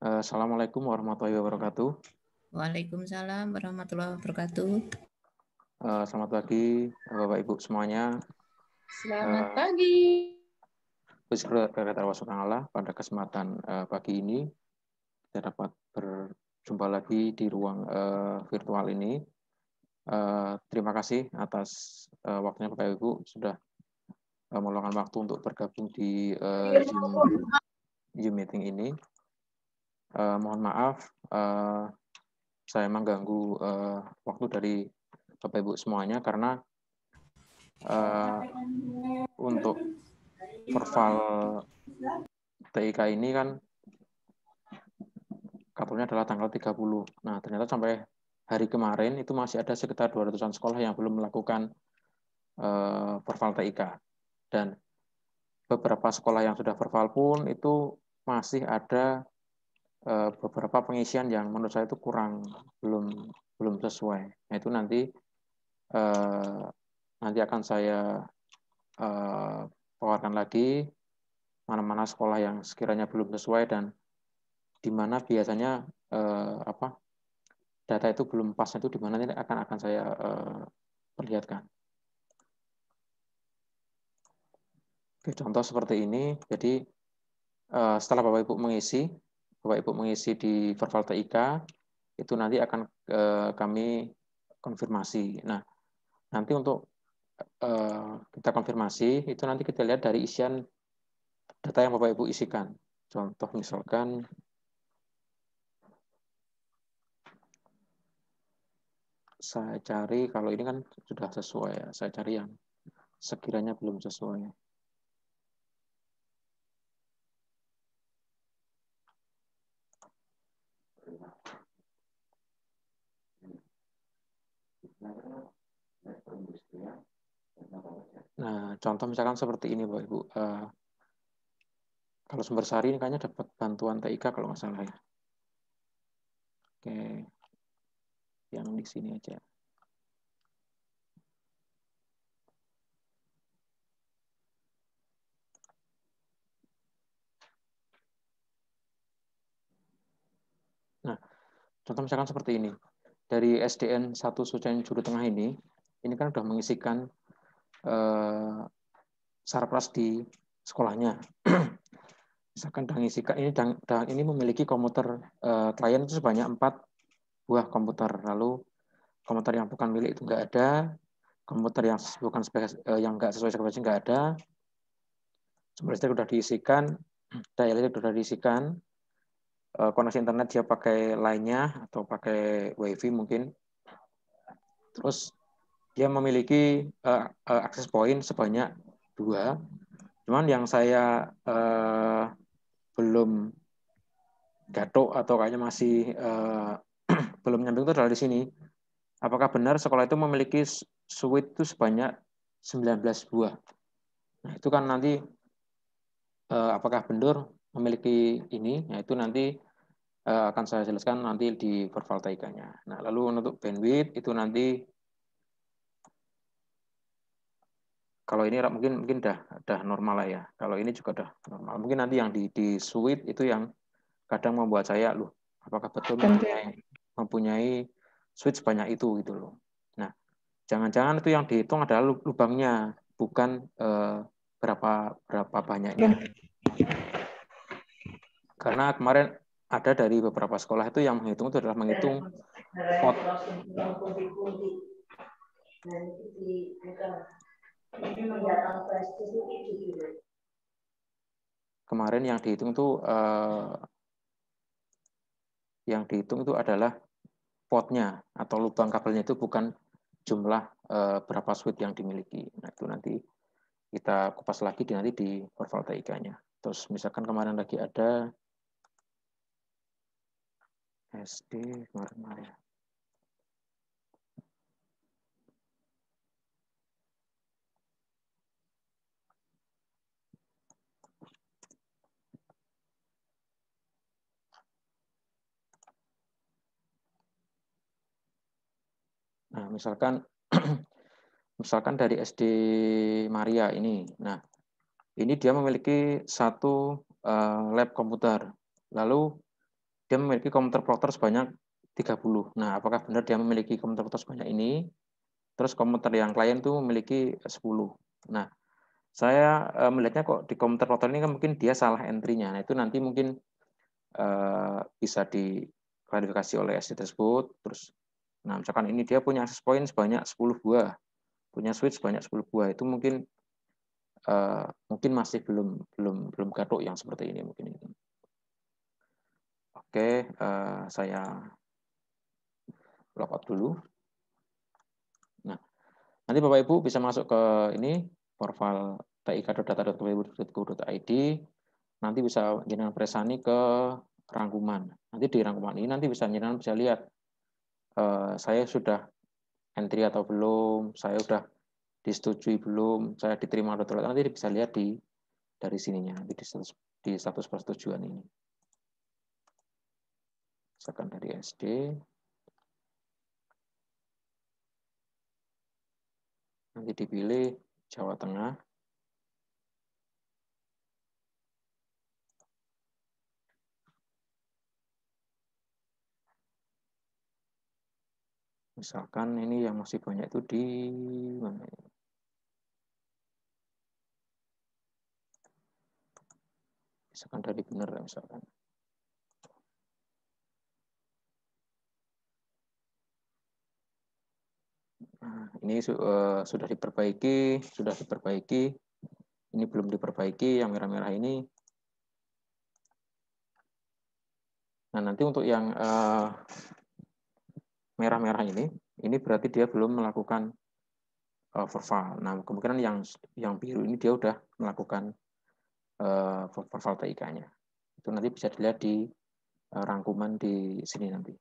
Assalamualaikum warahmatullahi wabarakatuh. Waalaikumsalam warahmatullahi wabarakatuh. Selamat pagi, Bapak Ibu semuanya. Selamat pagi. Puji kehadirat Allah Subhanahu pada kesempatan pagi ini kita dapat berjumpa lagi di ruang virtual ini. Terima kasih atas waktunya Bapak Ibu sudah meluangkan waktu untuk bergabung di Zoom meeting ini. Mohon maaf saya mengganggu waktu dari Bapak Ibu semuanya karena untuk perval TIK ini kan katanya adalah tanggal 30. Nah, ternyata sampai hari kemarin itu masih ada sekitar 200-an sekolah yang belum melakukan perval TIK. Dan beberapa sekolah yang sudah perval pun itu masih ada beberapa pengisian yang menurut saya itu belum sesuai. Nah, itu nanti akan saya paparkan lagi mana-mana sekolah yang sekiranya belum sesuai dan di mana biasanya data itu belum pas, itu di mana ini akan saya perlihatkan. Oke, contoh seperti ini. Jadi setelah Bapak Ibu mengisi di Verval TIK, itu nanti akan kami konfirmasi. Nah, nanti untuk kita konfirmasi itu nanti kita lihat dari isian data yang Bapak Ibu isikan. Contoh misalkan saya cari, kalau ini kan sudah sesuai ya, saya cari yang sekiranya belum sesuai. Nah, contoh misalkan seperti ini, Bapak Ibu. Kalau sumber sari ini kayaknya dapat bantuan TIK kalau nggak salah ya. Oke, yang di sini aja. Nah, contoh misalkan seperti ini. Dari SDN 1 Sucian Juru Tengah ini kan sudah mengisikan sarpras di sekolahnya. Misalkan ini memiliki komputer klien itu sebanyak 4 buah komputer. Lalu komputer yang bukan milik itu nggak ada, komputer yang bukan yang nggak sesuai spesifikasi nggak ada, sumber listrik sudah diisikan, daya listrik sudah diisikan, koneksi internet dia pakai lainnya atau pakai wifi mungkin. Terus dia memiliki akses point sebanyak 2. Cuman yang saya belum gatok atau kayaknya masih belum nyambung itu adalah di sini. Apakah benar sekolah itu memiliki suite itu sebanyak 19 buah? Nah, itu kan nanti apakah benar memiliki ini? Nah, itu nanti akan saya jelaskan nanti di perval TIK-nya. Nah, lalu untuk bandwidth itu nanti kalau ini mungkin udah normal lah ya. Kalau ini juga udah normal. Mungkin nanti yang di suite itu yang kadang membuat saya, loh, apakah betul mempunyai suite sebanyak itu gitu loh. Nah, jangan-jangan itu yang dihitung adalah lubangnya, bukan berapa banyaknya. Karena kemarin ada dari beberapa sekolah itu yang menghitung itu adalah menghitung pot. Kemarin yang dihitung itu adalah potnya atau lubang kabelnya, itu bukan jumlah berapa suite yang dimiliki. Nah, itu nanti kita kupas lagi nanti di perval TIK-nya. Terus misalkan kemarin lagi ada SD kemarin ya. Nah, misalkan dari SD Maria ini. Nah, ini dia memiliki 1 lab komputer. Lalu dia memiliki komuter plotter sebanyak 30. Nah, apakah benar dia memiliki komuter plotter sebanyak ini? Terus komuter yang klien itu memiliki 10. Nah, saya melihatnya kok di komuter plotter ini kan mungkin dia salah entry-nya. Nah, itu nanti mungkin bisa diklarifikasi oleh SD tersebut. Terus, nah misalkan ini dia punya akses point sebanyak 10 buah, punya switch sebanyak 10 buah, itu mungkin masih belum gaduh yang seperti ini mungkin ini. Oke, saya logout dulu. Nah, nanti Bapak Ibu bisa masuk ke ini portal tik.data.kemendikbud.go.id. Nanti bisa jenengan presani ke rangkuman. Nanti di rangkuman ini nanti jenengan bisa lihat saya sudah entry atau belum, saya sudah disetujui belum, saya diterima atau tidak, nanti bisa lihat dari sininya, nanti di status persetujuan ini. Misalkan dari SD, nanti dipilih Jawa Tengah. Misalkan ini yang masih banyak itu di mana? Misalkan dari benar misalkan. Nah, ini sudah diperbaiki. Ini belum diperbaiki, yang merah-merah ini. Nah, nanti untuk yang merah-merah ini berarti dia belum melakukan verval. Nah, kemungkinan yang biru ini dia udah melakukan verval TIK-nya. Itu nanti bisa dilihat di rangkuman di sini nanti.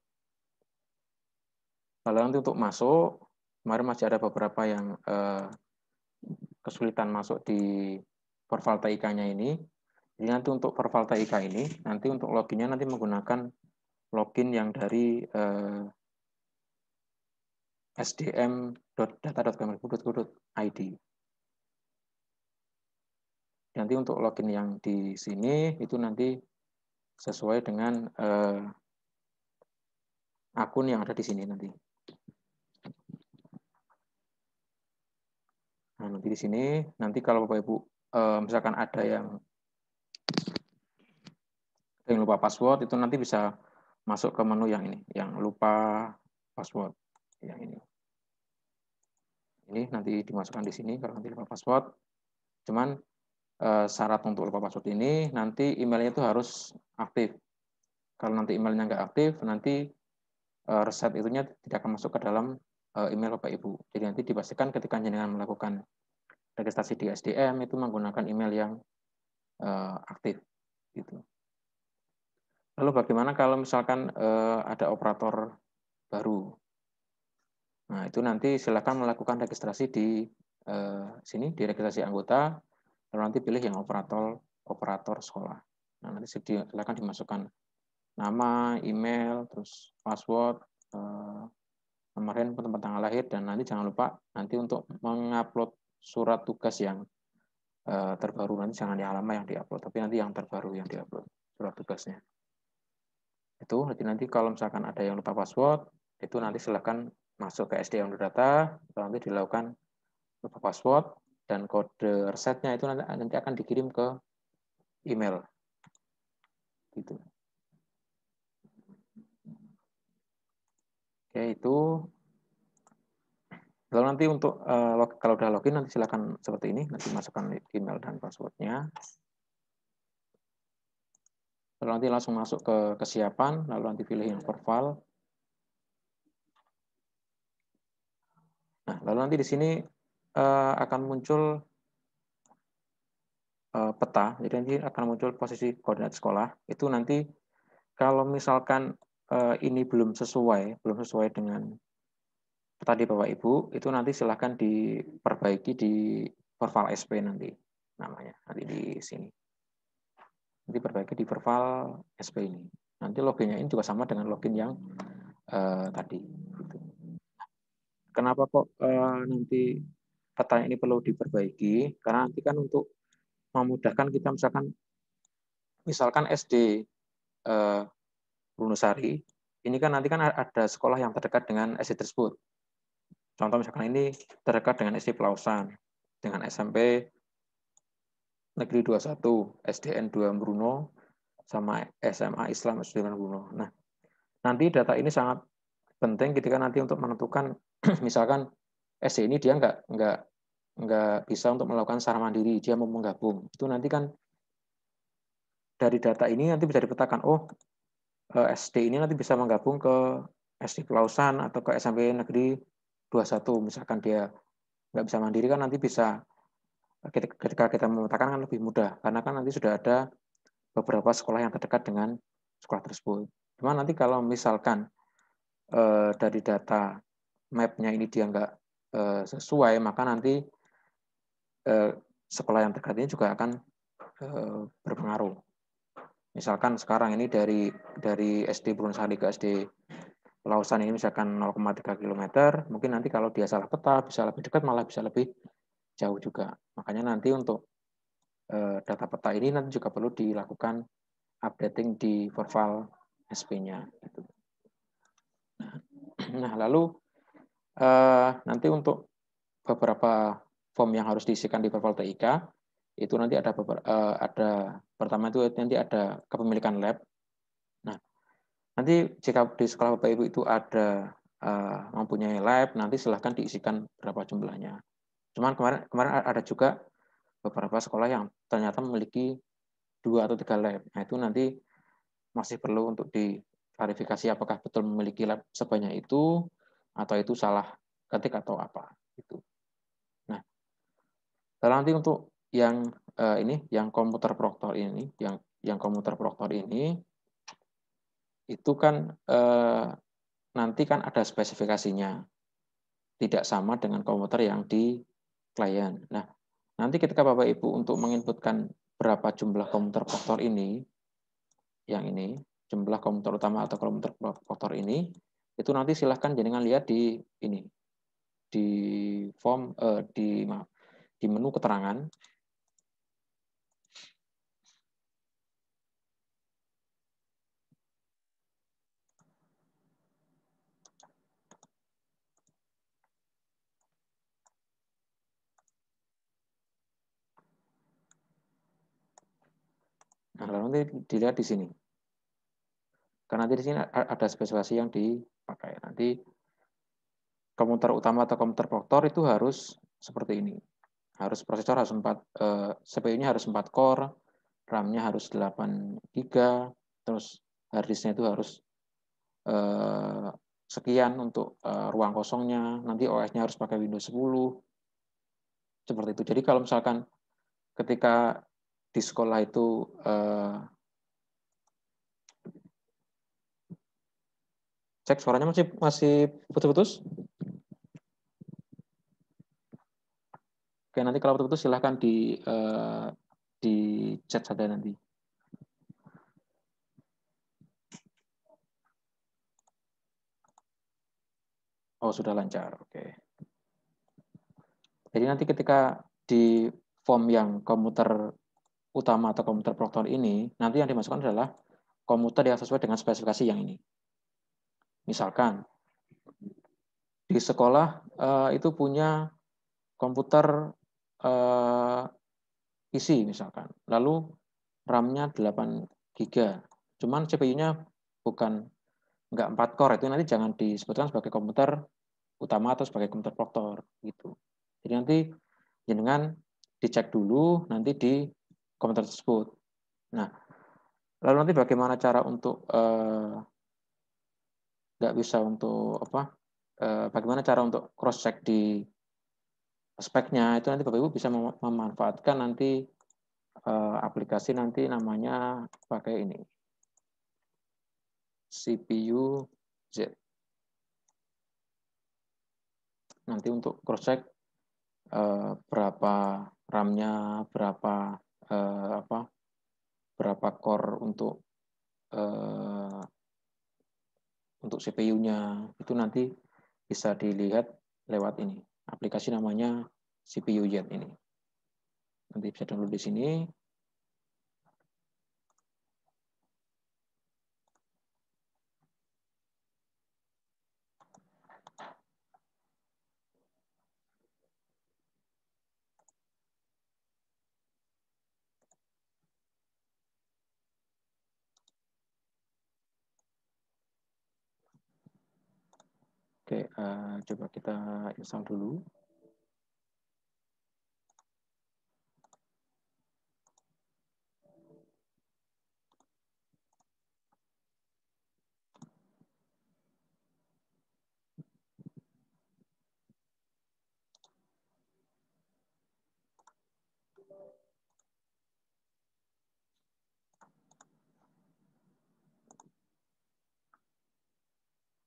Kalau nanti untuk masuk, kemarin masih ada beberapa yang kesulitan masuk di verval TIK-nya ini. Jadi nanti untuk verval TIK ini, nanti untuk loginnya nanti menggunakan login yang dari sdm.data.kemendikbud.go.id. Nanti untuk login yang di sini itu nanti sesuai dengan akun yang ada di sini nanti. Nah, nanti di sini nanti kalau Bapak Ibu misalkan ada yang lupa password, itu nanti bisa masuk ke menu yang ini, yang lupa password yang ini. Ini nanti dimasukkan di sini kalau nanti lupa password. Cuman syarat untuk lupa password ini nanti emailnya itu harus aktif. Kalau nanti emailnya nggak aktif, nanti reset itunya tidak akan masuk ke dalam email Bapak Ibu. Jadi nanti dipastikan ketika jenengan melakukan registrasi di SDM itu menggunakan email yang aktif. Gitu. Lalu bagaimana kalau misalkan ada operator baru? Nah, itu nanti silakan melakukan registrasi di sini, di registrasi anggota, lalu nanti pilih yang operator sekolah. Nah, nanti silakan dimasukkan nama, email, terus password, nomor handphone, tempat tanggal lahir, dan nanti jangan lupa nanti untuk mengupload surat tugas yang terbaru. Nanti jangan yang lama yang diupload, tapi nanti yang terbaru yang diupload surat tugasnya. Itu nanti kalau misalkan ada yang lupa password, itu nanti silakan masuk ke SDM data, nanti dilakukan lupa password, dan kode resetnya itu nanti akan dikirim ke email. Gitu. Oke, itu. Lalu nanti untuk kalau udah login nanti silakan seperti ini, nanti masukkan email dan passwordnya. Lalu nanti langsung masuk ke kesiapan, lalu nanti pilih yang verval. Nah, lalu nanti di sini akan muncul peta, jadi nanti akan muncul posisi koordinat sekolah. Itu nanti kalau misalkan ini belum sesuai dengan tadi Bapak Ibu, itu nanti silahkan diperbaiki di verval SP nanti namanya, nanti di sini. Nanti perbaiki di verval SP ini. Nanti loginnya ini juga sama dengan login yang tadi. Kenapa kok nanti petanya ini perlu diperbaiki? Karena nanti kan untuk memudahkan kita misalkan SD Brunusari, ini kan nanti kan ada sekolah yang terdekat dengan SD tersebut. Contoh misalkan ini terdekat dengan SD Pelausan, dengan SMP Negeri 21, SDN 2 Bruno, sama SMA Islam Sudirman Bruno. Nah, nanti data ini sangat penting ketika nanti untuk menentukan, misalkan SD ini dia nggak bisa untuk melakukan secara mandiri, dia mau menggabung. Itu nanti kan dari data ini nanti bisa dipetakan, oh SD ini nanti bisa menggabung ke SD Pelausan atau ke SMP Negeri 21, misalkan dia nggak bisa mandiri kan nanti bisa ketika kita memetakan kan lebih mudah karena kan nanti sudah ada beberapa sekolah yang terdekat dengan sekolah tersebut. Cuma nanti kalau misalkan dari data map-nya ini dia nggak sesuai, maka nanti sekolah yang terdekat ini juga akan berpengaruh. Misalkan sekarang ini dari SD Brunusari ke SD Pelausan ini misalkan 0,3 km, mungkin nanti kalau dia salah peta bisa lebih dekat, malah bisa lebih jauh juga. Makanya nanti untuk data peta ini nanti juga perlu dilakukan updating di Verval SP-nya. Gitu. Nah, lalu nanti untuk beberapa form yang harus diisikan di Verval TIK, itu nanti ada pertama itu nanti ada kepemilikan lab. Nah, nanti jika di sekolah Bapak Ibu itu ada mempunyai lab, nanti silahkan diisikan berapa jumlahnya. Cuman kemarin ada juga beberapa sekolah yang ternyata memiliki 2 atau 3 lab. Nah, itu nanti masih perlu untuk diklarifikasi apakah betul memiliki lab sebanyak itu atau itu salah ketik atau apa gitu. Nah, lalu nanti untuk yang yang komputer proktor ini, yang komputer proktor ini itu kan nanti kan ada spesifikasinya. Tidak sama dengan komputer yang di klien. Nah, nanti ketika Bapak Ibu untuk menginputkan berapa jumlah komputer proktor ini, yang ini, jumlah komputer utama atau komputer proktor ini, itu nanti silahkan jenengan lihat di ini, di form, di menu keterangan. Nah, lalu nanti dilihat di sini. Karena nanti di sini ada spesifikasi yang dipakai. Nanti komputer utama atau komputer proktor itu harus seperti ini. Harus prosesor harus 4, CPU-nya harus 4 core, RAM-nya harus 8 GB, terus hard disk-nya itu harus sekian untuk ruang kosongnya, nanti OS-nya harus pakai Windows 10, seperti itu. Jadi kalau misalkan ketika di sekolah itu cek suaranya masih putus-putus. Oke, nanti kalau putus-putus silahkan di chat saja nanti. Oh, sudah lancar. Oke. Jadi nanti ketika di form yang komputer utama atau komputer proktor ini, nanti yang dimasukkan adalah komputer yang sesuai dengan spesifikasi yang ini. Misalkan di sekolah itu punya komputer PC misalkan, lalu RAM-nya 8 GB, cuman CPU-nya nggak 4 core, itu nanti jangan disebutkan sebagai komputer utama atau sebagai komputer proktor gitu. Jadi nanti jenengan dicek dulu nanti di komputer tersebut. Nah, lalu nanti bagaimana cara untuk nggak bisa untuk apa? Bagaimana cara untuk cross check di speknya itu nanti Bapak Ibu bisa memanfaatkan nanti aplikasi nanti namanya pakai ini CPU Z. Nanti untuk cross check berapa RAM-nya, berapa core untuk CPU-nya, itu nanti bisa dilihat lewat ini. Aplikasi namanya CPU Z ini. Nanti bisa download di sini. Oke, coba kita install dulu.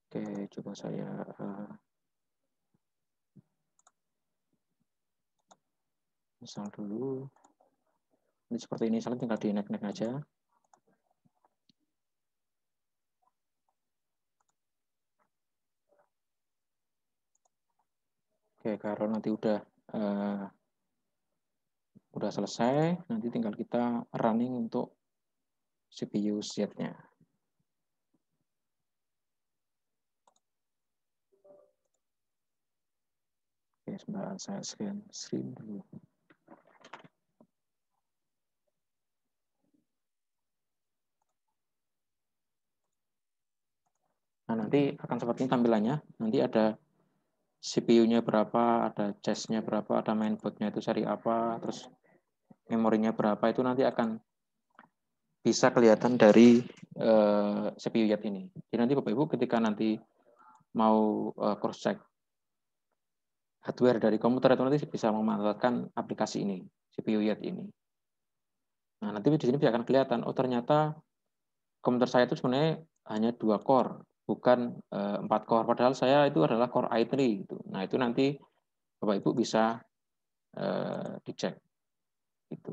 Oke, coba saya install dulu. Ini seperti ini, saling tinggal di neck aja. Oke, kalau nanti udah selesai, nanti tinggal kita running untuk CPU Z-nya. Oke, sebentar saya scan screen dulu. Nah, nanti akan seperti ini tampilannya. Nanti ada CPU-nya berapa, ada chest-nya berapa, ada mainboard-nya itu seri apa, terus memorinya berapa, itu nanti akan bisa kelihatan dari CPU YAT ini. Jadi nanti Bapak Ibu ketika nanti mau cross-check hardware dari komputer itu nanti bisa memanfaatkan aplikasi ini, CPU YAT ini. Nah, nanti di sini akan kelihatan, oh ternyata komputer saya itu sebenarnya hanya 2 core, bukan 4 core. Padahal saya itu adalah core i3 gitu. Nah, itu nanti Bapak Ibu bisa dicek gitu.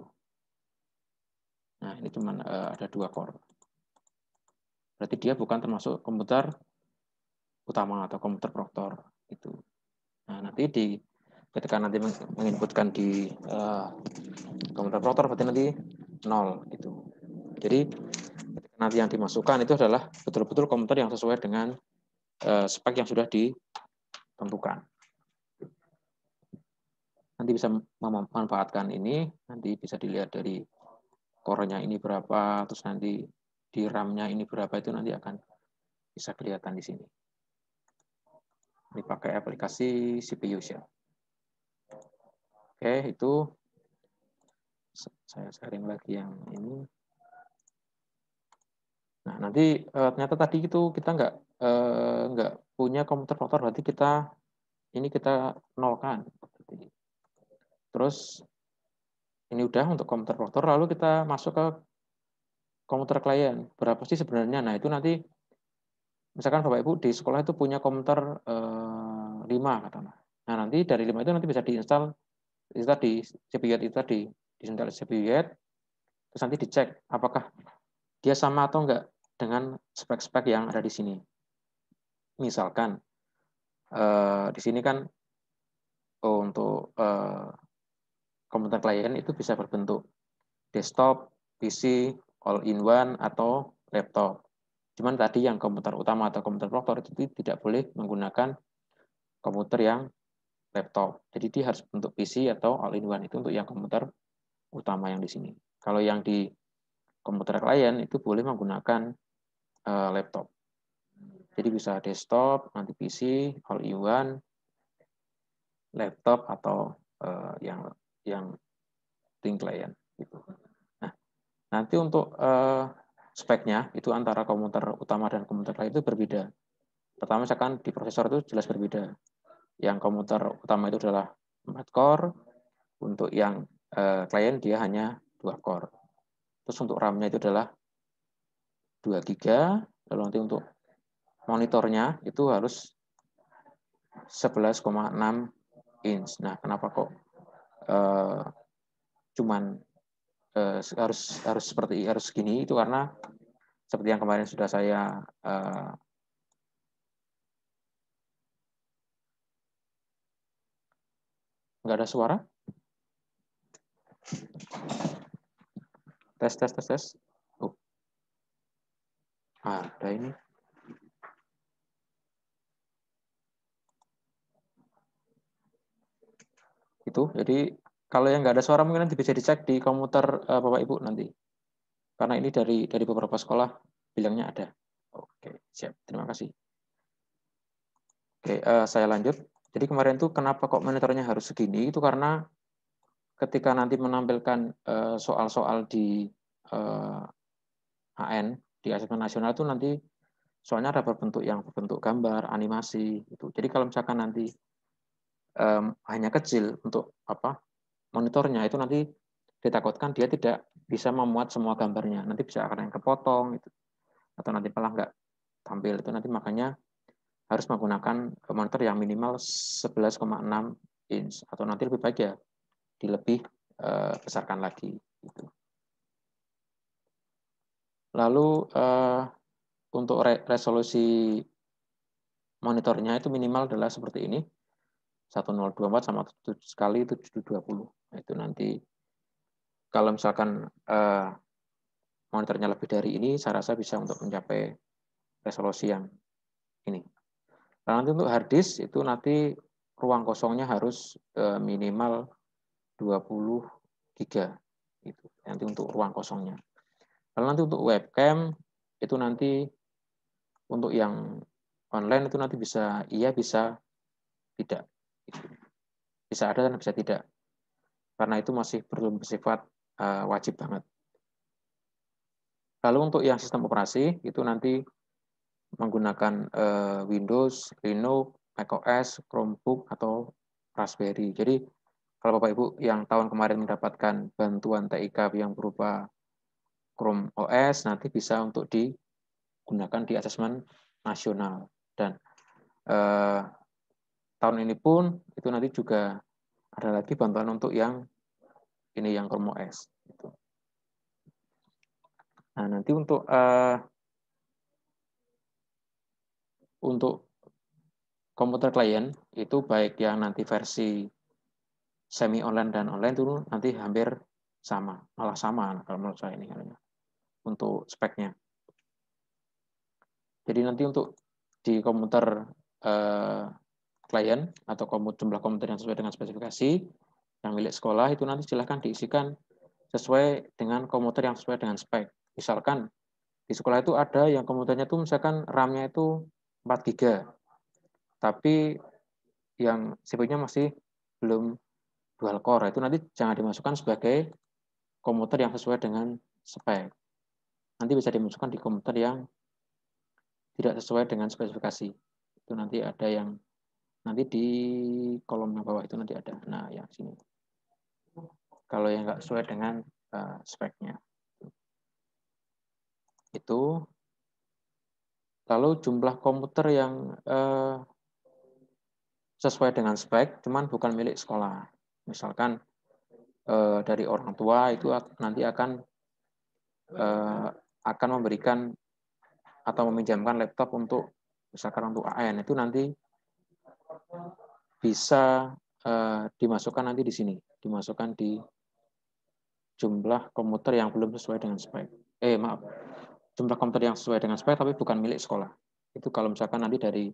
Nah, ini cuma ada 2 core. Berarti dia bukan termasuk komputer utama atau komputer proktor itu. Nah, nanti ketika nanti menginputkan di komputer proktor berarti nanti 0 gitu. Jadi ketika nanti yang dimasukkan itu adalah betul-betul komputer yang sesuai dengan spek yang sudah ditentukan. Nanti bisa memanfaatkan ini, nanti bisa dilihat dari core-nya ini berapa, terus nanti di RAM-nya ini berapa, itu nanti akan bisa kelihatan di sini. Ini pakai aplikasi CPU Shell. Oke, itu saya sharing lagi yang ini. Nah, nanti ternyata tadi itu kita nggak punya komputer proktor, berarti kita nolkan. Terus ini udah untuk komputer proktor, lalu kita masuk ke komputer klien. Berapa sih sebenarnya? Nah, itu nanti misalkan Bapak Ibu di sekolah itu punya komputer 5 katakanlah. Nah, nanti dari 5 itu nanti bisa diinstal itu tadi CPU itu tadi, diinstal CPU, terus nanti dicek apakah dia sama atau enggak dengan spek-spek yang ada di sini. Misalkan di sini kan untuk komputer klien itu bisa berbentuk desktop, PC, all-in-one, atau laptop. Cuman tadi yang komputer utama atau komputer proktor itu tidak boleh menggunakan komputer yang laptop. Jadi dia harus bentuk PC atau all-in-one, itu untuk yang komputer utama yang di sini. Kalau yang di komputer klien itu boleh menggunakan laptop. Jadi bisa desktop, nanti PC, all-in-one, laptop, atau yang thin client gitu. Nah, nanti untuk speknya itu antara komputer utama dan komputer klien itu berbeda. Pertama misalkan di prosesor itu jelas berbeda. Yang komputer utama itu adalah 4 core, untuk yang klien dia hanya 2 core. Terus untuk RAM-nya itu adalah 2 GB, lalu nanti untuk monitornya itu harus 11,6 inch. Nah, kenapa kok cuman harus segini, itu karena seperti yang kemarin sudah saya nggak ada suara. Tes. Oh. Ada ini. Itu, jadi kalau yang nggak ada suara mungkin nanti bisa dicek di komputer Bapak Ibu nanti. Karena ini dari beberapa sekolah bilangnya ada. Oke, siap. Terima kasih. Oke, saya lanjut. Jadi kemarin tuh kenapa kok monitornya harus segini? Itu karena ketika nanti menampilkan soal-soal di AN, di asesmen nasional itu nanti soalnya ada berbentuk gambar, animasi gitu. Jadi kalau misalkan nanti hanya kecil untuk monitornya itu nanti ditakutkan dia tidak bisa memuat semua gambarnya. Nanti bisa akan yang kepotong gitu. Atau nanti malah nggak tampil itu nanti makanya harus menggunakan monitor yang minimal 11,6 inch atau nanti lebih baik ya dilebih besarkan lagi gitu. Lalu untuk resolusi monitornya itu minimal adalah seperti ini 1024 sama 7 kali 720. Nah, itu nanti kalau misalkan monitornya lebih dari ini saya rasa bisa untuk mencapai resolusi yang ini. Nah, nanti untuk hard disk itu nanti ruang kosongnya harus minimal 20 giga itu. Nanti untuk ruang kosongnya. Lalu nanti untuk webcam itu nanti untuk yang online itu nanti bisa iya bisa tidak. Bisa ada dan bisa tidak. Karena itu masih belum bersifat wajib banget. Lalu untuk yang sistem operasi itu nanti menggunakan Windows, Linux, macOS, Chromebook atau Raspberry. Jadi kalau Bapak Ibu yang tahun kemarin mendapatkan bantuan TIK yang berupa Chrome OS nanti bisa untuk digunakan di asesmen nasional dan tahun ini pun itu nanti juga ada lagi bantuan untuk yang ini yang Chrome OS. Gitu. Nah nanti untuk komputer klien itu baik yang nanti versi semi online dan online itu nanti hampir sama, malah sama kalau menurut saya ini untuk speknya. Jadi nanti untuk di komputer klien atau jumlah komputer yang sesuai dengan spesifikasi yang milik sekolah itu nanti silahkan diisikan sesuai dengan komputer yang sesuai dengan spek. Misalkan di sekolah itu ada yang komputernya itu misalkan RAM-nya itu 4 GB, tapi yang CPU-nya masih belum dual core. Itu nanti jangan dimasukkan sebagai komputer yang sesuai dengan spek. Nanti bisa dimasukkan di komputer yang tidak sesuai dengan spesifikasi. Itu nanti ada yang nanti di kolom yang bawah itu nanti ada. Nah, yang sini. Kalau yang nggak sesuai dengan speknya. Itu. Lalu jumlah komputer yang sesuai dengan spek, cuman bukan milik sekolah. Misalkan dari orang tua itu nanti akan memberikan atau meminjamkan laptop untuk misalkan untuk AN itu nanti bisa dimasukkan nanti di sini, dimasukkan di jumlah komputer yang belum sesuai dengan spek. Maaf, jumlah komputer yang sesuai dengan spek tapi bukan milik sekolah. Itu kalau misalkan nanti dari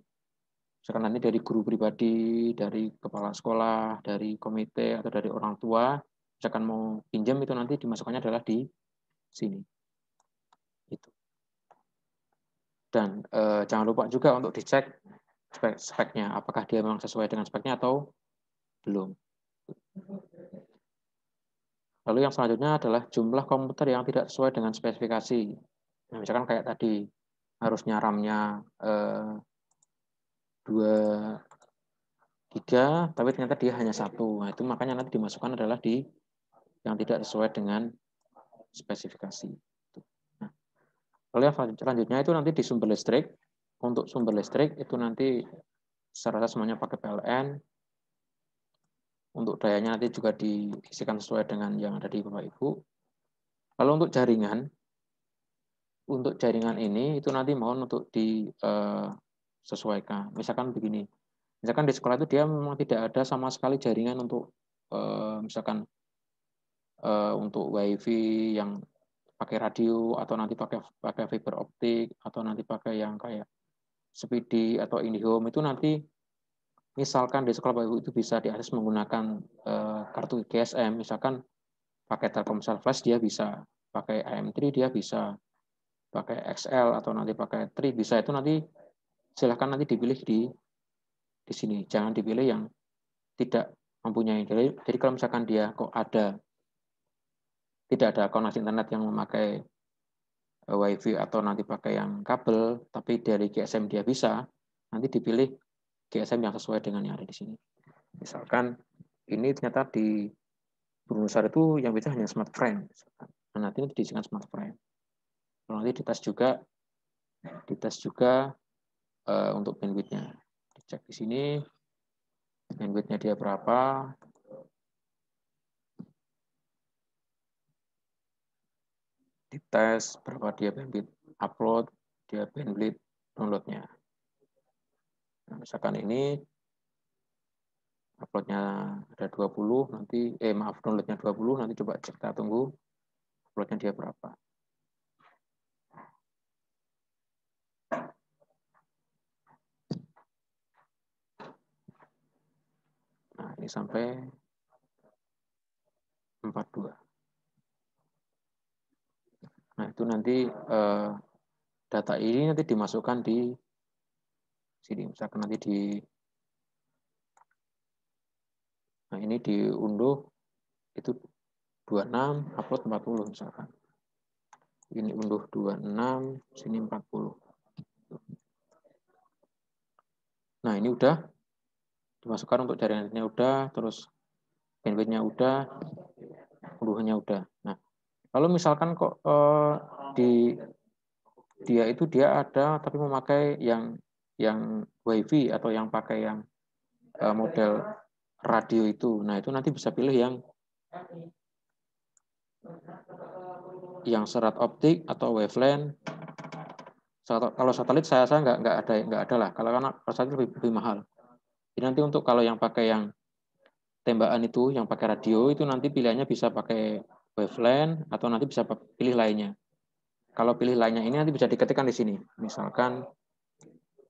guru pribadi, dari kepala sekolah, dari komite atau dari orang tua, misalkan mau pinjam itu nanti dimasukkannya adalah di sini. Itu. Dan jangan lupa juga untuk dicek speknya, apakah dia memang sesuai dengan speknya atau belum. Lalu yang selanjutnya adalah jumlah komputer yang tidak sesuai dengan spesifikasi. Nah, misalkan kayak tadi, harusnya RAM-nya 2 GB, tapi ternyata dia hanya 1. Nah, itu makanya nanti dimasukkan adalah di yang tidak sesuai dengan spesifikasi. Nah, lalu yang selanjutnya itu nanti di sumber listrik. Untuk sumber listrik itu nanti secara semuanya pakai PLN. Untuk dayanya nanti juga diisikan sesuai dengan yang ada di Bapak Ibu. Lalu untuk jaringan ini itu nanti mohon untuk disesuaikan. Misalkan begini, misalkan di sekolah itu dia memang tidak ada sama sekali jaringan untuk misalkan untuk WiFi yang pakai radio atau nanti pakai fiber optik atau nanti pakai yang kayak Speedy atau IndiHome itu nanti misalkan di sekolah Bapak Ibu itu bisa diakses menggunakan kartu GSM, misalkan pakai Telkomsel Flash dia bisa, pakai AM3 dia bisa, pakai XL atau nanti pakai Tri bisa, itu nanti silahkan nanti dipilih di di sini. Jangan dipilih yang tidak mempunyai. Jadi kalau misalkan dia kok tidak ada koneksi internet yang memakai WiFi atau nanti pakai yang kabel, tapi dari GSM dia bisa, nanti dipilih GSM yang sesuai dengan yang ada di sini. Misalkan ini ternyata di Brunusar itu yang bisa hanya smart frame. Nah, nanti ini diisikan smart frame. Nanti dites juga untuk bandwidth-nya. Dicek di sini bandwidth-nya dia berapa. Dites berapa dia bandwidth upload, dia bandwidth download-nya. Nah, misalkan ini upload-nya ada 20, nanti download-nya 20, nanti coba kita tunggu upload-nya dia berapa. Nah, ini sampai 42. Nah, itu nanti data ini nanti dimasukkan di sini. Misalkan nanti nah ini diunduh itu 26, upload 40 misalkan. Ini unduh 26, sini 40. Nah, ini udah dimasukkan untuk jaringannya udah, terus bandwidth-nya udah, unduhannya udah. Nah, kalau misalkan kok dia ada tapi memakai yang WiFi atau yang pakai yang model radio itu. Nah, itu nanti bisa pilih yang serat optik atau wavelength. Kalau satelit saya nggak ada lah. Kalau satelit lebih mahal. Jadi nanti untuk kalau yang pakai yang tembakan itu, yang pakai radio itu nanti pilihannya bisa pakai wavelength atau nanti bisa pilih lainnya. Kalau pilih lainnya ini nanti bisa diketikkan di sini. Misalkan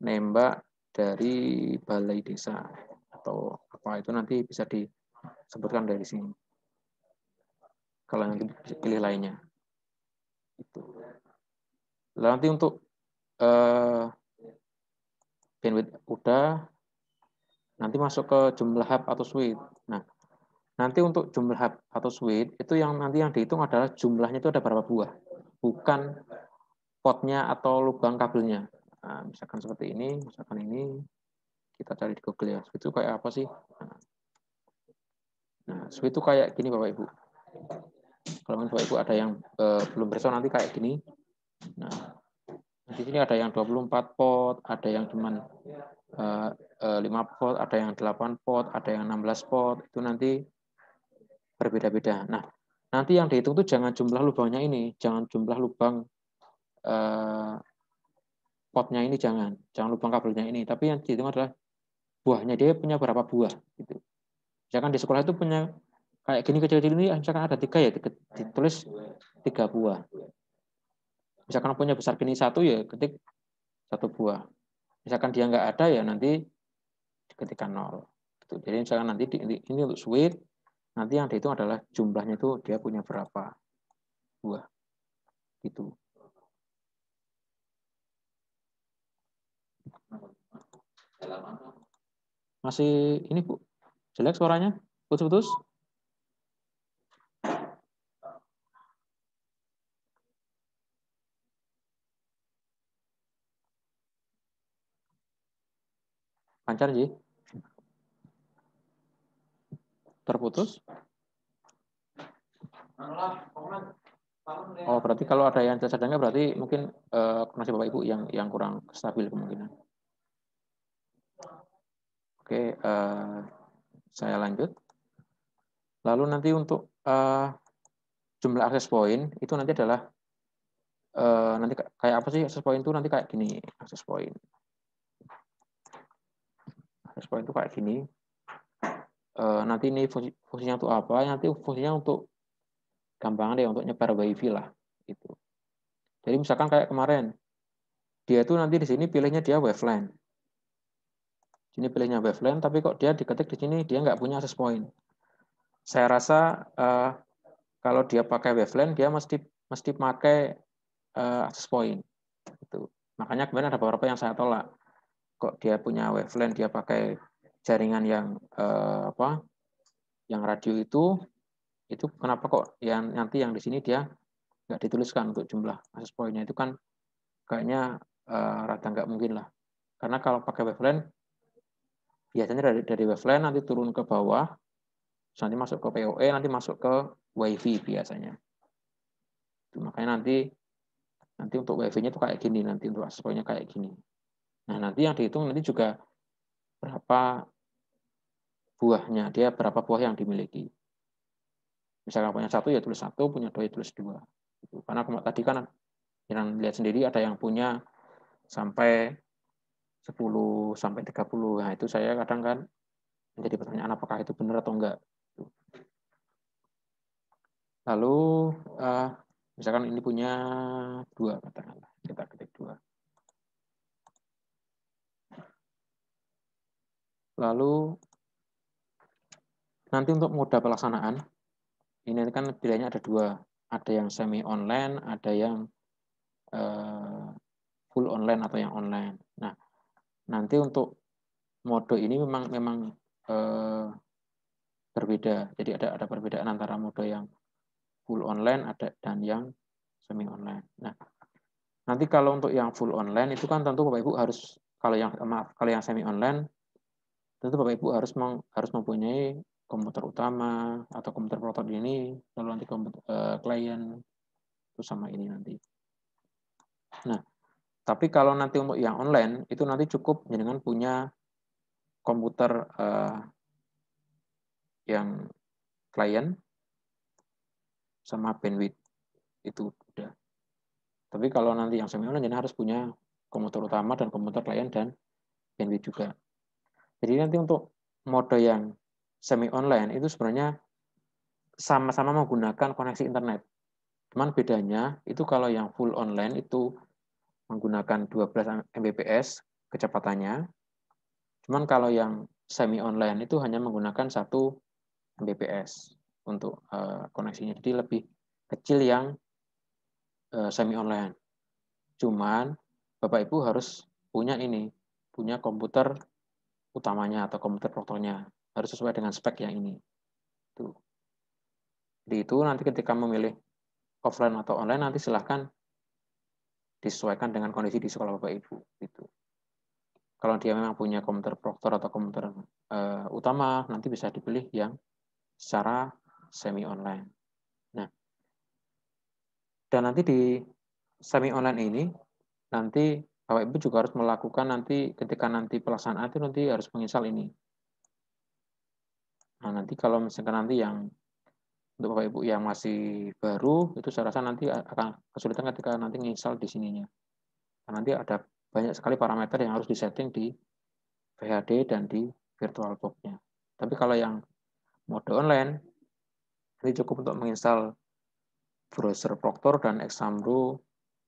nembak dari balai desa atau apa itu nanti bisa disebutkan dari sini. Kalau nanti pilih lainnya. Itu. Lalu nanti untuk bandwidth udah, nanti masuk ke jumlah hub atau switch. Nah, nanti untuk jumlah hub atau switch itu yang dihitung adalah jumlahnya itu ada berapa buah, bukan potnya atau lubang kabelnya. Nah, misalkan seperti ini, misalkan ini kita cari di Google ya. Switch itu kayak apa sih? Nah, switch itu kayak gini Bapak Ibu. Kalau Bapak Ibu ada yang belum berso nanti kayak gini. Nah, di sini ada yang 24 pot, ada yang cuman 5 pot, ada yang 8 pot, ada yang 16 pot. Itu nanti berbeda-beda. Nah, nanti yang dihitung itu jangan jumlah lubangnya ini, jangan jumlah lubang potnya ini, jangan lubang kabelnya ini, tapi yang dihitung adalah buahnya, dia punya berapa buah gitu. Misalkan di sekolah itu punya kayak gini kecil-kecil ini, misalkan ada 3 ya ditulis 3 buah. Misalkan punya besar gini 1 ya ketik 1 buah. Misalkan dia nggak ada ya nanti diketikkan 0. Gitu. Jadi misalkan nanti ini untuk switch, nanti yang dihitung adalah jumlahnya itu dia punya berapa buah. Gitu. Masih ini Bu, jelek suaranya? Putus-putus? Lancar sih? Terputus? Oh, berarti kalau ada yang cacat berarti mungkin koneksi Bapak Ibu yang kurang stabil kemungkinan. Oke, saya lanjut. Lalu nanti untuk jumlah akses point itu nanti adalah nanti kayak apa sih akses point itu nanti kayak gini akses point. Akses point itu kayak gini. Nanti ini fungsinya untuk apa? Nanti fungsinya untuk gampang deh untuk nyebar WiFi lah itu. Jadi misalkan kayak kemarin dia tuh nanti di sini pilihnya dia wavelength. Sini pilihnya wavelength, tapi kok dia diketik di sini dia nggak punya access point. Saya rasa kalau dia pakai wavelength dia mesti pakai access point. Itu. Makanya kemarin ada beberapa yang saya tolak. kok dia punya wavelength, dia pakai jaringan yang yang radio itu kenapa kok yang nanti yang di sini dia nggak dituliskan untuk jumlah akses poinnya, itu kan kayaknya rada nggak mungkin lah. Karena kalau pakai wavelength, biasanya dari wavelength nanti turun ke bawah, nanti masuk ke PoE, nanti masuk ke WiFi biasanya. Makanya nanti untuk WiFi-nya itu kayak gini, nanti untuk akses poinnya kayak gini. Nah, nanti yang dihitung nanti juga berapa buahnya, dia berapa buah yang dimiliki. Misalkan punya 1 ya tulis 1, punya 2 ya tulis 2. Karena tadi kan yang lihat sendiri ada yang punya sampai 10 sampai 30. Nah, itu saya kadang kan menjadi pertanyaan apakah itu benar atau enggak. Lalu misalkan ini punya 2 katakanlah, kita ketik 2. Lalu nanti untuk moda pelaksanaan ini kan pilihannya ada 2, ada yang semi online, ada yang full online atau yang online. Nah, nanti untuk mode ini memang berbeda. Jadi ada perbedaan antara mode yang full online dan yang semi online. Nah, nanti kalau untuk yang full online itu kan tentu Bapak Ibu harus, kalau yang semi online tentu Bapak Ibu harus mempunyai komputer utama atau komputer protot ini, lalu nanti komputer klien itu sama ini nanti. Nah, tapi kalau nanti untuk yang online itu nanti cukup dengan punya komputer yang klien sama bandwidth itu udah. Tapi kalau nanti yang semi online jadi harus punya komputer utama dan komputer klien dan bandwidth juga. Jadi nanti untuk mode yang semi online itu sebenarnya sama-sama menggunakan koneksi internet. Cuman bedanya itu kalau yang full online itu menggunakan 12 Mbps kecepatannya. Cuman kalau yang semi online itu hanya menggunakan 1 Mbps untuk koneksinya. Jadi lebih kecil yang semi online. Cuman Bapak Ibu harus punya komputer utamanya atau komputer protonya. Harus sesuai dengan spek yang ini. Tuh. Jadi itu nanti ketika memilih offline atau online nanti silahkan disesuaikan dengan kondisi di sekolah Bapak Ibu. Gitu. Kalau dia memang punya komputer proktor atau komputer utama, nanti bisa dipilih yang secara semi online. Nah, dan nanti di semi online ini nanti Bapak Ibu juga harus melakukan nanti ketika nanti pelaksanaan itu nanti harus menginstal ini. Nah, nanti kalau misalkan nanti yang untuk Bapak Ibu yang masih baru itu saya rasa nanti akan kesulitan ketika nanti menginstal di sininya. Nah, nanti ada banyak sekali parameter yang harus disetting di VHD dan di VirtualBox-nya. Tapi kalau yang mode online, ini cukup untuk menginstal browser Proctor dan Examro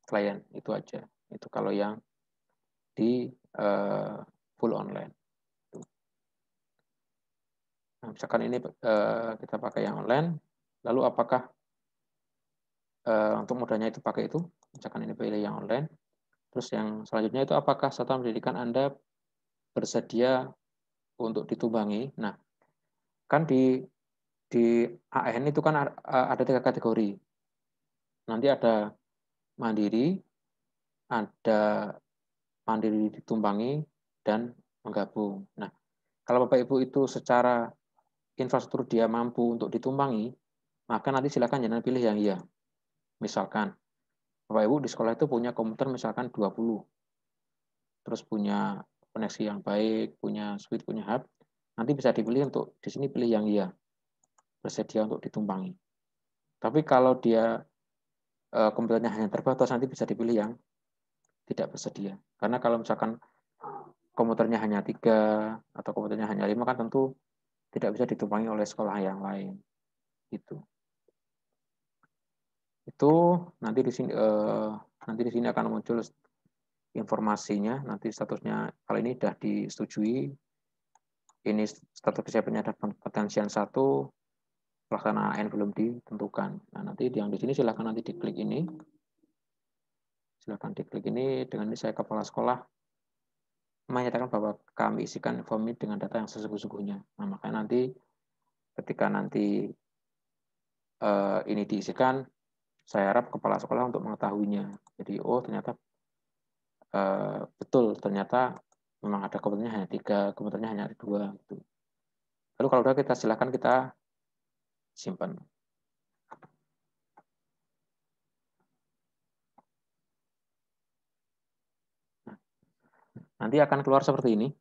client, itu aja. Itu kalau yang di full online. Nah, misalkan ini kita pakai yang online, lalu apakah untuk modanya itu pakai itu? Misalkan ini pilih yang online, terus yang selanjutnya itu apakah satuan pendidikan Anda bersedia untuk ditumbangi? Nah, kan di AN itu kan ada 3 kategori. Nanti ada mandiri, ada mandiri ditumbangi, dan menggabung. Nah, kalau Bapak Ibu itu secara infrastruktur dia mampu untuk ditumbangi, maka nanti silakan jangan pilih yang iya. Misalkan, Bapak Ibu di sekolah itu punya komputer misalkan 20, terus punya koneksi yang baik, punya switch, punya hub, nanti bisa dipilih untuk di sini pilih yang iya, bersedia untuk ditumbangi. Tapi kalau dia komputernya hanya terbatas, nanti bisa dipilih yang tidak bersedia. Karena kalau misalkan komputernya hanya 3 atau komputernya hanya 5 kan tentu tidak bisa ditumpangi oleh sekolah yang lain. Itu nanti di sini akan muncul informasinya, nanti statusnya kali ini sudah disetujui. Ini status kesiapannya ada potensial 1, pelaksanaan belum ditentukan. Nah, nanti yang di sini silakan nanti diklik ini. Silakan diklik ini, dengan ini saya kepala sekolah menyatakan bahwa kami isikan form ini dengan data yang sesungguhnya. Nah, makanya nanti ketika nanti ini diisikan, saya harap kepala sekolah untuk mengetahuinya. Jadi, oh ternyata betul, ternyata memang ada komputernya hanya 3, komputernya hanya 2. Gitu. Lalu kalau udah kita silakan kita simpan. Nah, nanti akan keluar seperti ini.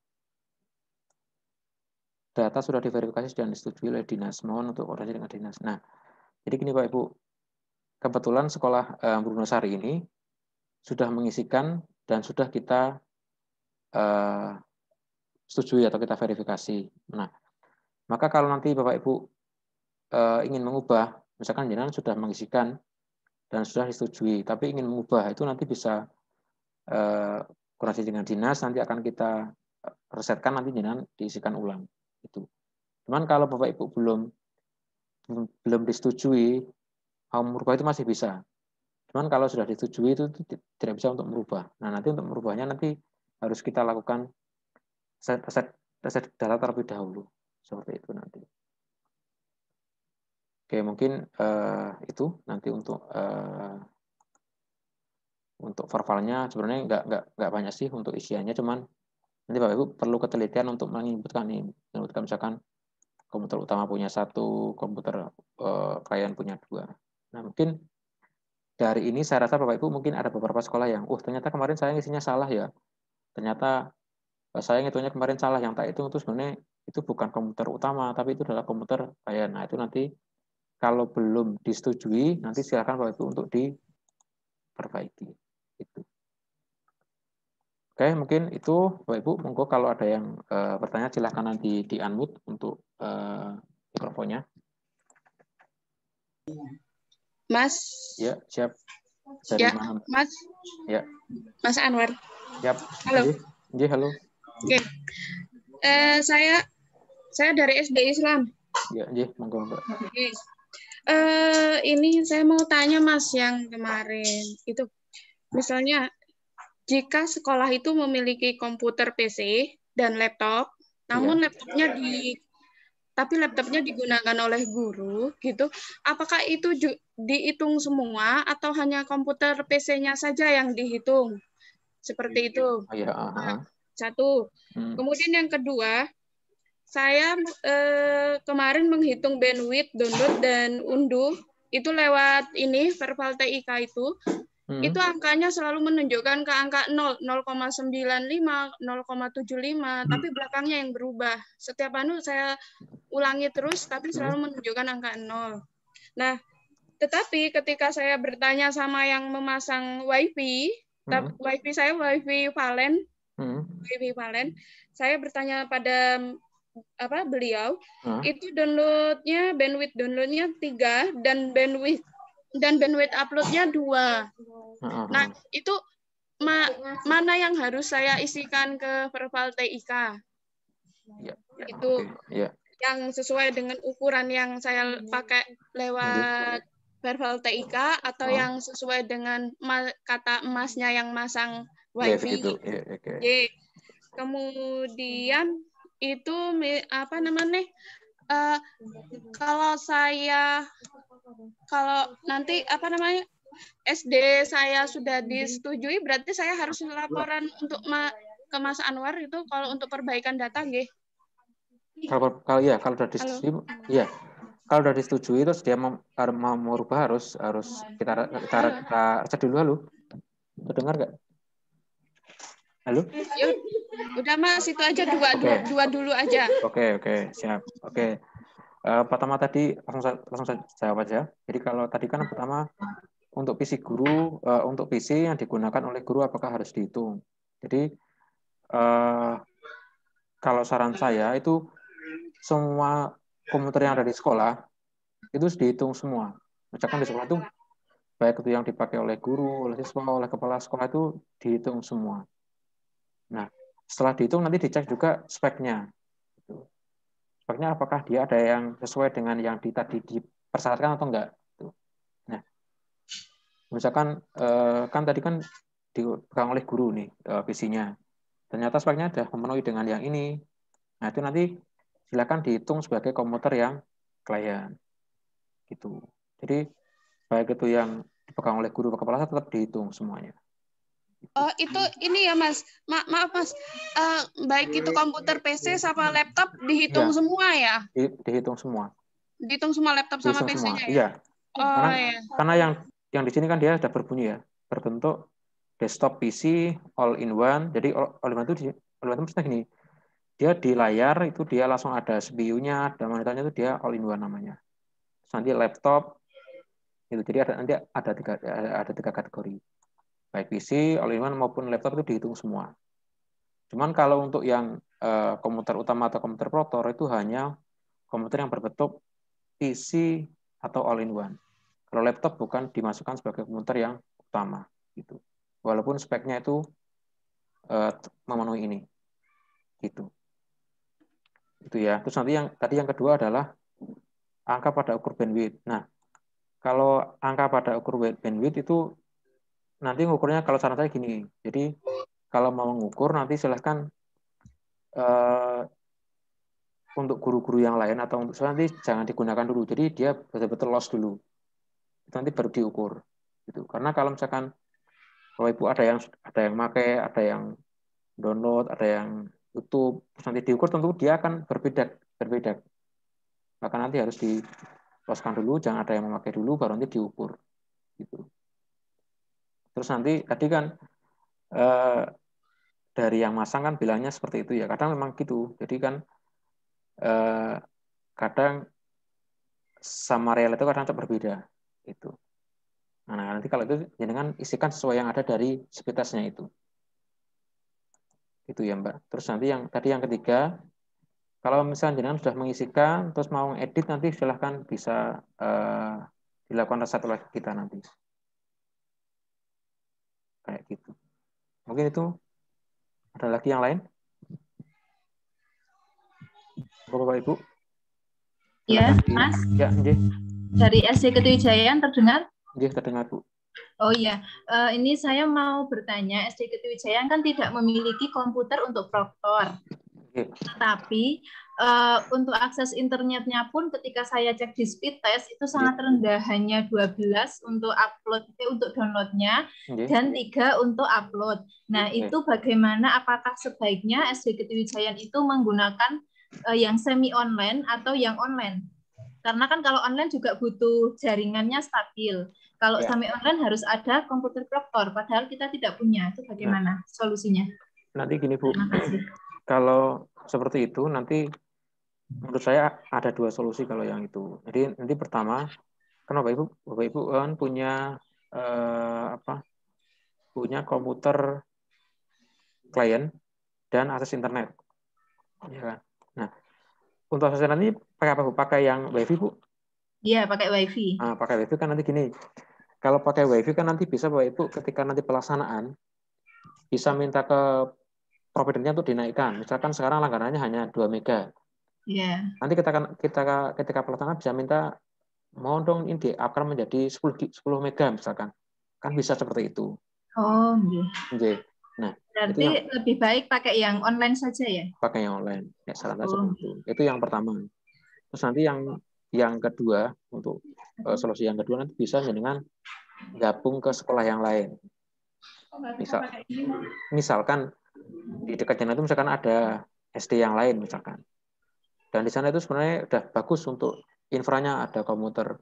Data sudah diverifikasi dan disetujui oleh dinas. Mohon untuk koordinasi dengan dinas. Nah, jadi gini Pak Ibu, kebetulan sekolah Brunosari ini sudah mengisikan dan sudah kita setujui atau kita verifikasi. Nah, maka kalau nanti Bapak Ibu ingin mengubah, misalkan jenengan sudah mengisikan dan sudah disetujui, tapi ingin mengubah itu nanti bisa koordinasi dengan dinas, nanti akan kita resetkan, nanti jenengan diisikan ulang. Itu. Cuman kalau Bapak Ibu belum disetujui, mau merubah itu masih bisa. Cuman kalau sudah disetujui itu tidak bisa untuk merubah. Nah, nanti untuk merubahnya nanti harus kita lakukan set data terlebih dahulu. Seperti itu nanti. Oke, mungkin itu nanti untuk verbalnya sebenarnya nggak banyak sih untuk isiannya, cuman nanti Bapak Ibu perlu ketelitian untuk menyebutkan misalkan komputer utama punya 1, komputer klien punya 2. Nah, mungkin dari ini saya rasa Bapak Ibu mungkin ada beberapa sekolah yang, ternyata kemarin saya ngisinya salah ya. Ternyata saya ngitungnya kemarin salah, yang tak itu sebenarnya itu bukan komputer utama, tapi itu adalah komputer klien. Nah, itu nanti kalau belum disetujui, nanti silakan Bapak Ibu untuk diperbaiki. Itu. Oke, mungkin itu Bapak Ibu, monggo kalau ada yang bertanya silahkan nanti di-unmute untuk mikrofonnya. Mas. Ya, siap. Dari ya, mana? Mas. Ya. Mas Anwar. Siap. Halo. Nggih, halo. Oke. Saya dari SD Islam. Ya, nggih, monggo, Mbak. Oke. Ini saya mau tanya Mas yang kemarin itu, misalnya jika sekolah itu memiliki komputer PC dan laptop, namun laptopnya digunakan oleh guru gitu, apakah itu dihitung semua atau hanya komputer PC-nya saja yang dihitung? Seperti itu. Ya, satu. Kemudian yang kedua, saya kemarin menghitung bandwidth download dan unduh itu lewat ini Verbal TIK itu angkanya selalu menunjukkan ke angka 0,95, 0,75, tapi belakangnya yang berubah. Setiap saya ulangi terus, tapi selalu menunjukkan angka 0. Nah, tetapi ketika saya bertanya sama yang memasang WiFi, WiFi saya WiFi Valen, saya bertanya pada beliau, itu bandwidth downloadnya 3 dan bandwidth uploadnya 2. Nah, itu mana yang harus saya isikan ke Verbal TIK? Itu yang sesuai dengan ukuran yang saya pakai lewat Verbal TIK atau yang sesuai dengan kata emasnya yang masang WiFi. Kemudian itu kalau nanti SD saya sudah disetujui, berarti saya harus laporan untuk ke Mas Anwar itu kalau untuk perbaikan data, nggih. Kalau sudah disetujui, ya. Kalau sudah disetujui terus dia mau merubah harus kita cek dulu. Halo. Terdengar nggak? Halo? Ya, udah Mas, itu aja dua dulu aja. Oke, siap. Oke. Pertama tadi langsung saya jawab aja. Jadi kalau tadi kan pertama untuk PC guru, untuk PC yang digunakan oleh guru apakah harus dihitung? Jadi kalau saran saya itu semua komputer yang ada di sekolah itu dihitung semua. Misalkan di sekolah itu baik itu yang dipakai oleh guru, oleh siswa, oleh kepala sekolah itu dihitung semua. Nah, setelah dihitung nanti dicek juga speknya. Speknya apakah dia ada yang sesuai dengan yang tadi dipersyaratkan atau enggak. Nah, misalkan kan tadi kan dipegang oleh guru nih PC-nya. ternyata speknya sudah memenuhi dengan yang ini. Nah, itu nanti silakan dihitung sebagai komputer yang klien. Gitu. Jadi baik itu yang dipegang oleh guru atau kepala tetap dihitung semuanya. Oh, itu ini ya Mas. Maaf Mas. Baik itu komputer PC sama laptop dihitung Ya, semua ya? dihitung semua. Dihitung semua laptop sama Dihitung semua. PC-nya ya? Iya. Oh ya. Karena yang di sini kan dia sudah berbunyi ya, berbentuk desktop PC all in one. Jadi all in one itu maksudnya gini, dia di layar itu dia langsung ada CPU-nya, ada monitornya itu dia all in one namanya. Terus nanti laptop itu jadi nanti ada tiga kategori. Baik PC, all in one maupun laptop itu dihitung semua. Cuman kalau untuk yang komputer utama atau komputer protor itu hanya komputer yang berbentuk PC atau all in one. Kalau laptop bukan dimasukkan sebagai komputer yang utama gitu. Walaupun speknya itu memenuhi ini gitu. Itu ya. Terus nanti yang kedua adalah angka pada ukur bandwidth. Nah, kalau angka pada ukur bandwidth itu nanti ngukurnya kalau saran saya gini. Jadi kalau mau mengukur nanti silahkan untuk guru-guru yang lain atau untuk nanti jangan digunakan dulu. Jadi dia betul-betul loss dulu. Itu nanti baru diukur. Gitu. Karena kalau misalkan Bapak Ibu ada yang pakai, ada yang download, ada yang YouTube, terus nanti diukur tentu dia akan berbeda. Maka nanti harus di-loskan dulu, jangan ada yang memakai dulu, baru nanti diukur. Gitu. Terus nanti tadi kan dari yang masang kan bilangnya seperti itu ya. Kadang memang gitu. Jadi kan kadang sama real itu kadang berbeda. Gitu. Nah, nanti kalau itu jangan isikan sesuai yang ada dari speed test-nya itu. Itu ya Mbak. Terus nanti yang ketiga, kalau misalnya jenengan sudah mengisikan, terus mau edit nanti silahkan bisa dilakukan reset oleh kita nanti. Kayak gitu. Mungkin itu ada lagi yang lain? Bapak Ibu? Ya, Mas. Ya, nggih. Dari SD Ketuwijayaan terdengar? Nggih, terdengar, Bu. Oh iya, ini saya mau bertanya, SD Ketuwijayaan kan tidak memiliki komputer untuk proktor. Tetapi untuk akses internetnya pun ketika saya cek di speed test itu sangat rendah, hanya 12 untuk untuk downloadnya dan 3 untuk upload. Nah, itu bagaimana, apakah sebaiknya SD Ketuwijayaan itu menggunakan yang semi online atau yang online? Karena kan kalau online juga butuh jaringannya stabil. Kalau semi online harus ada komputer proktor, padahal kita tidak punya. Itu bagaimana solusinya? Nanti gini Bu, kalau seperti itu nanti menurut saya ada 2 solusi kalau yang itu. Jadi nanti pertama, kan Bapak Ibu kan punya punya komputer klien dan akses internet. Ya kan? Nah, untuk akses internet ini pakai apa Bu? Pakai yang WiFi Bu? Iya, pakai WiFi. Nah, pakai WiFi kan nanti gini. Kalau pakai WiFi kan nanti bisa Bapak Ibu ketika nanti pelaksanaan bisa minta ke providernya untuk dinaikkan. Misalkan sekarang langganannya hanya 2 mega. Yeah. Nanti ketika pelaksanaan bisa minta mau dong ini diupgrade menjadi 10 mega misalkan. Kan bisa seperti itu. Oh, iya. Nah, berarti lebih baik pakai yang online saja ya? Pakai yang online. Ya, saran saya seperti itu. Itu yang pertama. Terus nanti yang kedua, untuk solusi yang kedua nanti bisa dengan gabung ke sekolah yang lain. Misalkan di dekatnya itu misalkan ada SD yang lain misalkan. Dan di sana itu sebenarnya udah bagus untuk infranya, ada komputer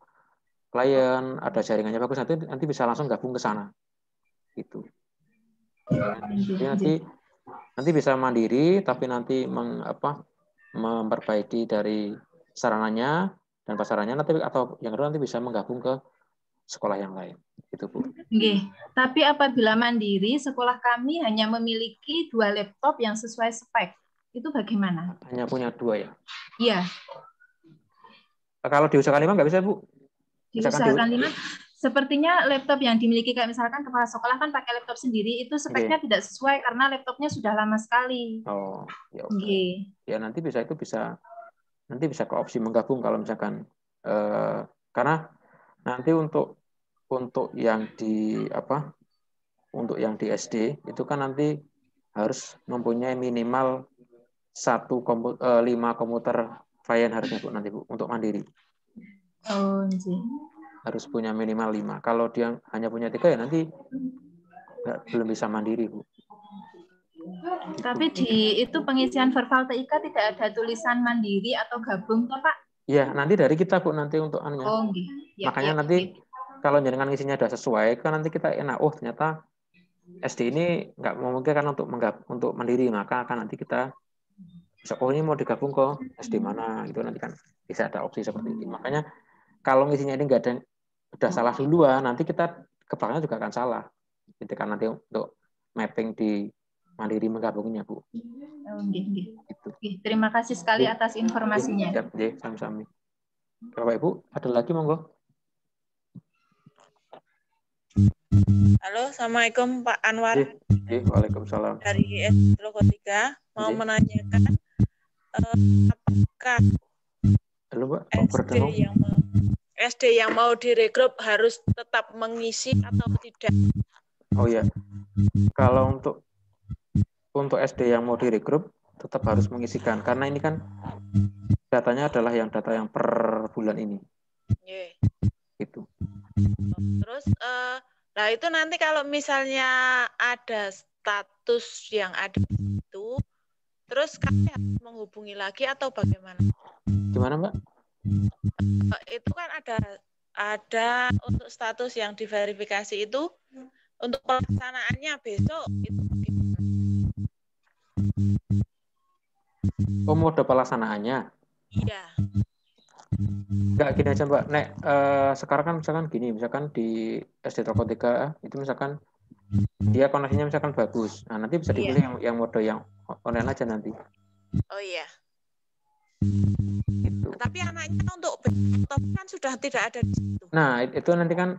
klien, ada jaringannya bagus, nanti bisa langsung gabung ke sana. Gitu. Jadi nanti bisa mandiri, tapi nanti memperbaiki dari sarananya dan pasarannya, atau yang kedua nanti bisa menggabung ke sekolah yang lain. Gitu Bu. Oke. Tapi apabila mandiri, sekolah kami hanya memiliki 2 laptop yang sesuai spek. Itu bagaimana? Hanya punya 2 ya? Iya. Kalau diusahakan 5 nggak bisa Bu? Diusahakan 5? Sepertinya laptop yang dimiliki kayak misalkan kepala sekolah kan pakai laptop sendiri, itu speknya tidak sesuai karena laptopnya sudah lama sekali. Oh, ya oke. Okay. Ya nanti bisa ke opsi menggabung kalau misalkan karena nanti untuk yang di SD itu kan nanti harus mempunyai minimal 5 komputer klien harusnya Bu nanti Bu untuk mandiri. Oh, sih. Harus punya minimal 5. Kalau dia hanya punya 3 ya nanti belum bisa mandiri Bu. Tapi di itu pengisian verbal TIK tidak ada tulisan mandiri atau gabung toh Pak? Iya, nanti dari kita Bu nanti untuk anunya. Oh, ya, makanya ya, nanti ya. Kalau jenengan ngisinya sudah sesuai kan nanti kita enak. Oh ternyata SD ini nggak memungkinkan untuk mandiri, maka akan nanti kita bisa, oh ini mau digabung ke SD mana gitu, nanti kan bisa ada opsi seperti itu. Makanya kalau ngisinya ini nggak ada, udah salah duluan, nanti kita kebelakangnya juga akan salah. Jadi kan nanti untuk mapping di mandiri menggabungnya Bu. Gitu. Terima kasih sekali atas informasinya. Siap, sami-sami. Bapak Ibu, ada lagi monggo. Halo, Assalamualaikum Pak Anwar. Waalaikumsalam. Dari SD Logo 3 mau menanyakan apakah SD yang mau direkrut harus tetap mengisi atau tidak? Oh iya, kalau untuk SD yang mau direkrut tetap harus mengisikan karena ini kan datanya adalah data yang per bulan ini. Yeah. Gitu. Terus nah itu nanti kalau misalnya ada status yang ada itu, terus kami harus menghubungi lagi atau bagaimana? Gimana Mbak? Itu kan ada untuk status yang diverifikasi itu, untuk pelaksanaannya besok itu bagaimana? Oh, mode pelaksanaannya? Iya. Enggak, gini aja Mbak. Sekarang kan misalkan gini, misalkan di SD Toko 3 itu misalkan dia koneksinya misalkan bagus. Nah, nanti bisa dipilih yang mode yang online aja nanti. Oh iya. Gitu. Tapi anaknya untuk kan sudah tidak ada di situ. Nah, itu nanti kan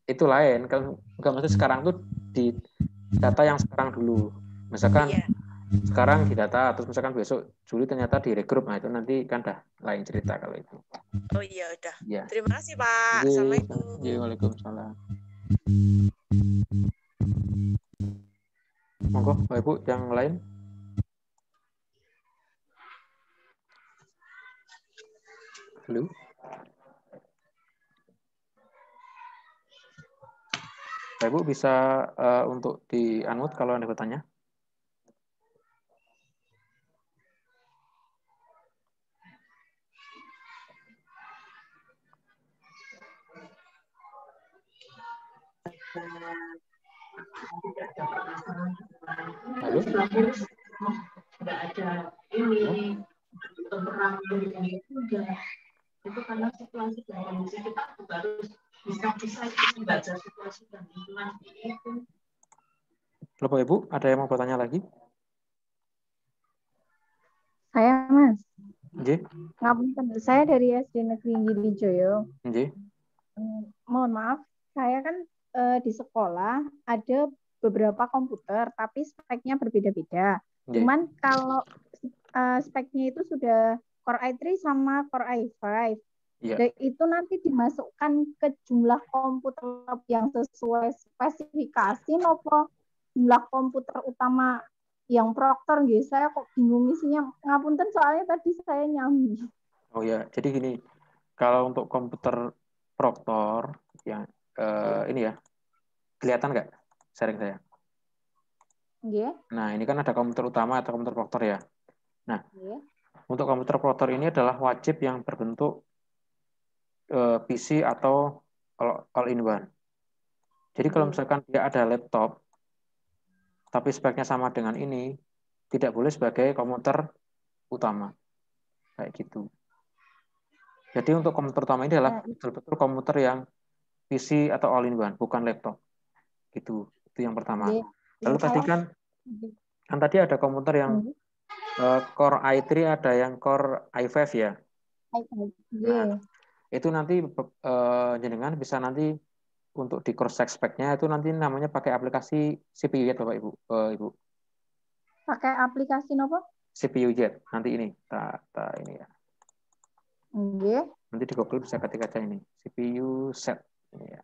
itu lain. Kalau enggak, maksud sekarang tuh di data yang sekarang dulu. Misalkan sekarang di data, terus misalkan besok Juli ternyata direkrut, nah itu nanti kan dah lain cerita kalau itu. Oh iya udah. Ya. Terima kasih Pak. Assalamualaikum. Waalaikumsalam. Monggo Bapak Ibu yang lain. Halo. Bapak Ibu bisa untuk di-unmute kalau ada bertanya. Halo? Nggak ada ini itu karena situasi dan kondisi kita harus bisa membaca situasi dan lingkungan itu. Bapak Ibu, ada yang mau bertanya lagi? Saya Mas. Nggih. Ngapunten, saya dari SD Negeri Gilijoyo. Nggih. Mohon maaf, saya kan di sekolah ada beberapa komputer, tapi speknya berbeda-beda. Cuman kalau speknya itu sudah Core i3 sama Core i5. Dan itu nanti dimasukkan ke jumlah komputer yang sesuai spesifikasi nopo jumlah komputer utama yang Proctor gitu. Saya kok bingung isinya. Ngapunten soalnya tadi saya nyambi. Oh ya, jadi gini. Kalau untuk komputer Proctor yang ini ya, kelihatan nggak sharing saya? Nah, ini kan ada komputer utama atau komputer Proctor ya. Nah, untuk komputer Proctor ini adalah wajib yang berbentuk PC atau all-in-one. Jadi kalau misalkan dia ada laptop, tapi speknya sama dengan ini, tidak boleh sebagai komputer utama. Kayak gitu. Jadi untuk komputer utama ini adalah betul-betul komputer yang PC atau all-in-one, bukan laptop. Gitu. Itu yang pertama. Lalu tadi kan tadi ada komputer yang Core i3, ada yang Core i5 ya. Nah, itu nanti jenengan bisa nanti untuk di cross check speknya itu nanti namanya pakai aplikasi CPU Jet Bapak Ibu. Ibu. Pakai aplikasi apa? CPU Jet. Nanti ini, ini ya. Nanti di Google bisa ketik aja ini CPU set ini ya.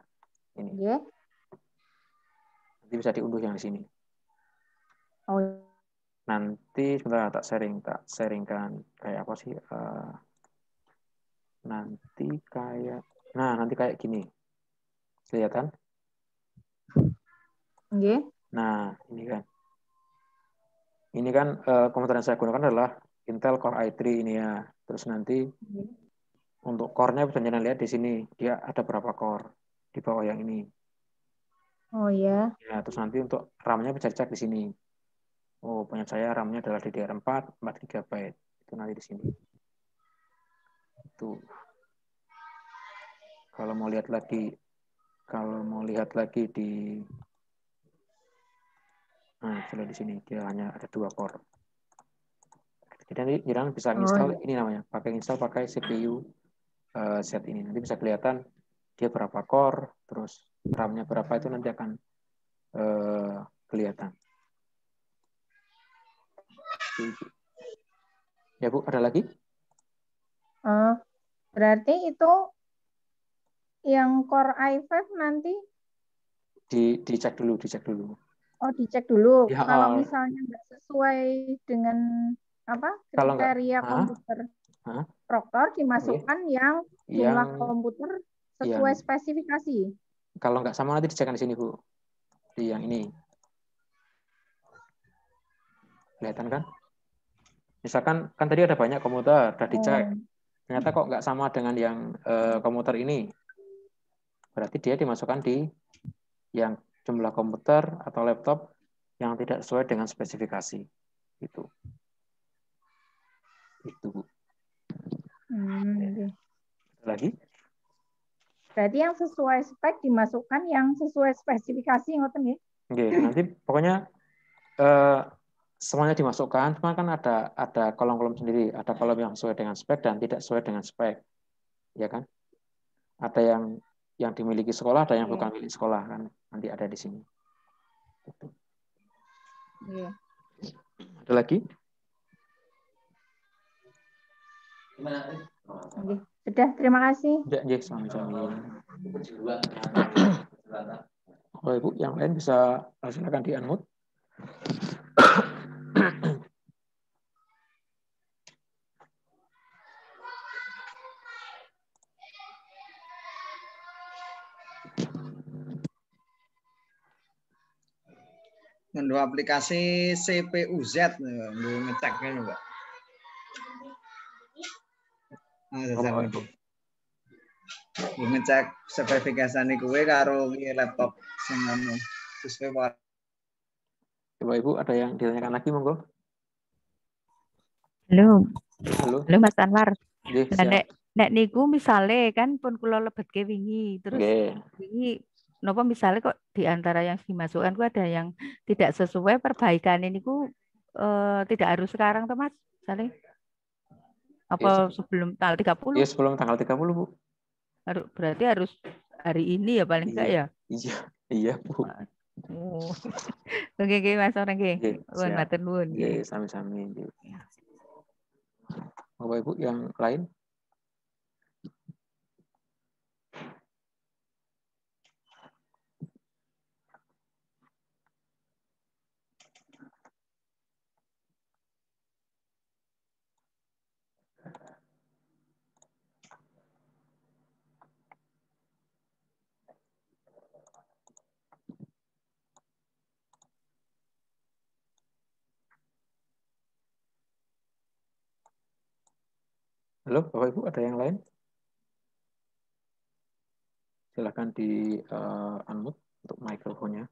Ini. Nanti bisa diunduh yang di sini. Oh. Nanti sebentar tak sharingkan kayak apa sih? Nanti kayak gini. Kelihatan? Nggih. Nah, ini kan. Ini kan komputer yang saya gunakan adalah Intel Core i3 ini ya. Terus nanti untuk core-nya bisa jangan lihat di sini. Dia ada berapa core di bawah yang ini. Oh ya. Ya, terus nanti untuk RAM-nya bisa dicek di sini. Oh, punya saya RAM-nya adalah DDR4, 4 GB. Itu nanti di sini. Itu. Kalau mau lihat lagi di sudah di sini dia hanya ada 2 core. Jadi nanti bisa install ini namanya, pakai CPU set ini. Nanti bisa kelihatan dia berapa core, terus RAM-nya berapa itu nanti akan kelihatan. Ya Bu, ada lagi? Berarti itu yang Core i5 nanti dicek dulu. Oh, dicek dulu. Ya, Kalau misalnya nggak sesuai dengan kriteria komputer Proctor, dimasukkan yang jumlah komputer sesuai spesifikasi. Kalau nggak sama nanti dicekkan di sini Bu, di yang ini. Kelihatan kan? Misalkan kan tadi ada banyak komputer, udah dicek. Ternyata kok nggak sama dengan yang komputer ini. Berarti dia dimasukkan di yang jumlah komputer atau laptop yang tidak sesuai dengan spesifikasi. Itu Bu. Lagi? Berarti yang sesuai spek dimasukkan yang sesuai spesifikasi, ngoten ya? Oke, nanti pokoknya semuanya dimasukkan, cuma kan ada kolom-kolom sendiri, ada kolom yang sesuai dengan spek dan tidak sesuai dengan spek, ya kan? Ada yang dimiliki sekolah, ada yang bukan milik sekolah kan, nanti ada di sini. Ada lagi? Sudah, terima kasih. Ya, sama-sama. Kalau Ibu yang lain bisa silakan di-unmute. Ngendo aplikasi CPUZ ngeceknya Mbak. Ngecek spesifikasi kuwe karo laptop sing anu sesuai. Coba Ibu ada yang ditanyakan lagi monggo. Halo Mas Anwar. Nah, nek niku misale kan pun kula lebetke wingi, terus wingi napa misale kok di antara yang dimasukkan ku ada yang tidak sesuai perbaikan ini ku tidak harus sekarang toh Mas, misale. Apa sebelum tanggal 30? Iya, sebelum tanggal 30, Bu. Berarti harus hari ini ya paling enggak ya? Iya, Bu. Oke, Mas Orang nggih. Nuwun matur nuwun nggih. Sami-sami nggih. Bapak Ibu yang lain? Halo, Bapak Ibu, ada yang lain? Silakan di unmute untuk mikrofonnya.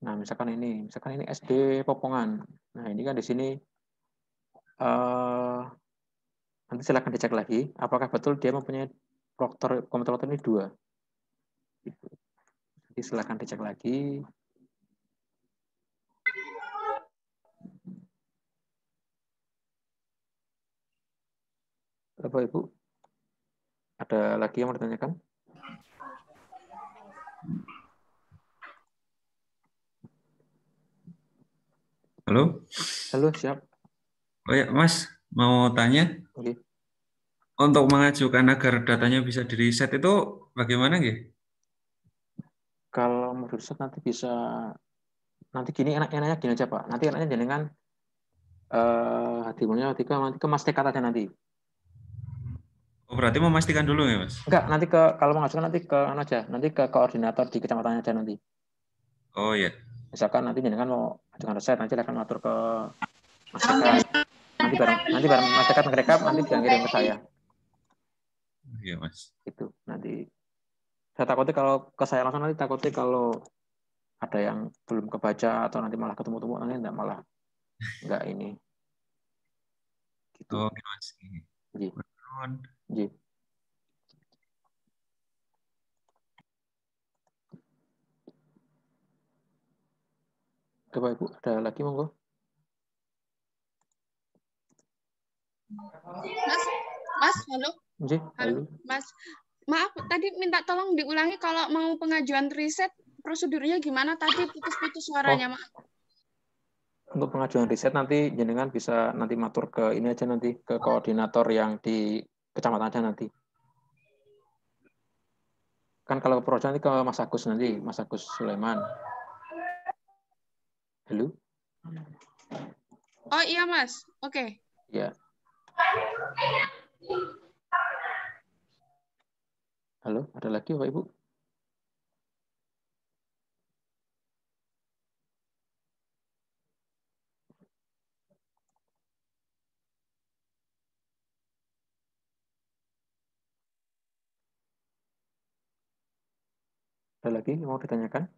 Nah, misalkan ini SD Popongan. Nah, ini kan di sini nanti silakan dicek lagi apakah betul dia mempunyai komputer ini 2. Jadi silakan dicek lagi. Bapak Ibu, ada lagi yang mau ditanyakan? Halo? Halo, siap. Oh ya, Mas, mau tanya. Oke. Untuk mengajukan agar datanya bisa di-reset itu bagaimana nggih? Kalau mau riset nanti bisa, nanti gini enaknya gini aja Pak. Nanti enaknya jenengan hadiahnya nanti ke Mas Tekat aja nanti. Oh, berarti memastikan dulu ya, Mas? Enggak, nanti kalau mengajukan nanti ke aja, nanti ke koordinator di kecamatannya aja nanti. Oh iya. Misalkan nanti jenengan mau ajukan reset, nanti akan ngatur ke Mas Tekat. Nanti bareng Mas Tekat ngerekap, nanti dia ngirim ke saya. Iya, Mas. Itu nanti. Saya takutnya kalau ke saya langsung nanti takutnya kalau ada yang belum kebaca atau nanti malah ketemu-temu nanti enggak ini. Gitu. Oh, oke, Mas. Ji. Ji. Coba Ibu, ada lagi monggo? Mas, halo. Ji, halo. Mas, maaf tadi minta tolong diulangi kalau mau pengajuan riset prosedurnya gimana tadi putus-putus suaranya, maaf. Untuk pengajuan riset nanti jenengan bisa nanti matur ke ini aja nanti ke koordinator yang di kecamatan aja nanti. Kan kalau proyek nanti ke Mas Agus nanti, Mas Agus Sulaiman. Halo? Oh iya Mas, oke. Ya. Halo, ada lagi Bapak Ibu? Ada lagi yang mau ditanyakan?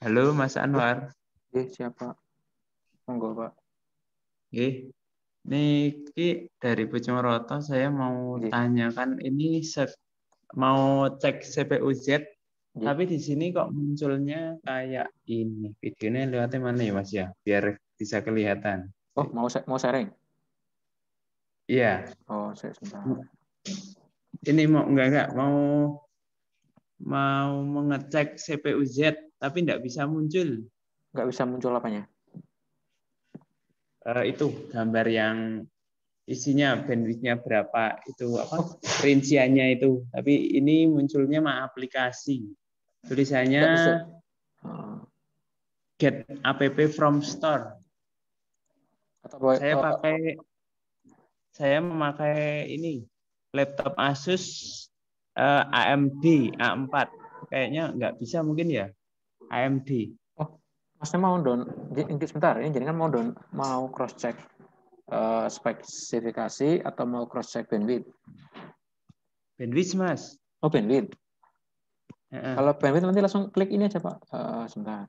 Halo, Mas Anwar. Siapa? Monggo, Pak. Niki dari Pucumoroto saya mau tanyakan ini mau cek CPU-Z, tapi di sini kok munculnya kayak ini. Videonya lewatnya mana ya Mas ya? Biar bisa kelihatan. Oh, mau sharing? Iya. Oh, sebentar. Ini enggak mau mengecek CPU-Z tapi enggak bisa muncul. Enggak bisa muncul apanya? Itu gambar yang isinya bandwidth-nya berapa, itu apa rinciannya itu. Tapi ini munculnya mah aplikasi. Tulisannya get app from store. Saya memakai ini laptop Asus AMD A4. Kayaknya nggak bisa mungkin ya AMD. Oh, Masnya mau sebentar, ini jadi kan mau cross check spesifikasi atau mau cross check bandwidth? Bandwidth, Mas. Oh, bandwidth. Kalau bandwidth nanti langsung klik ini aja, Pak. Sebentar.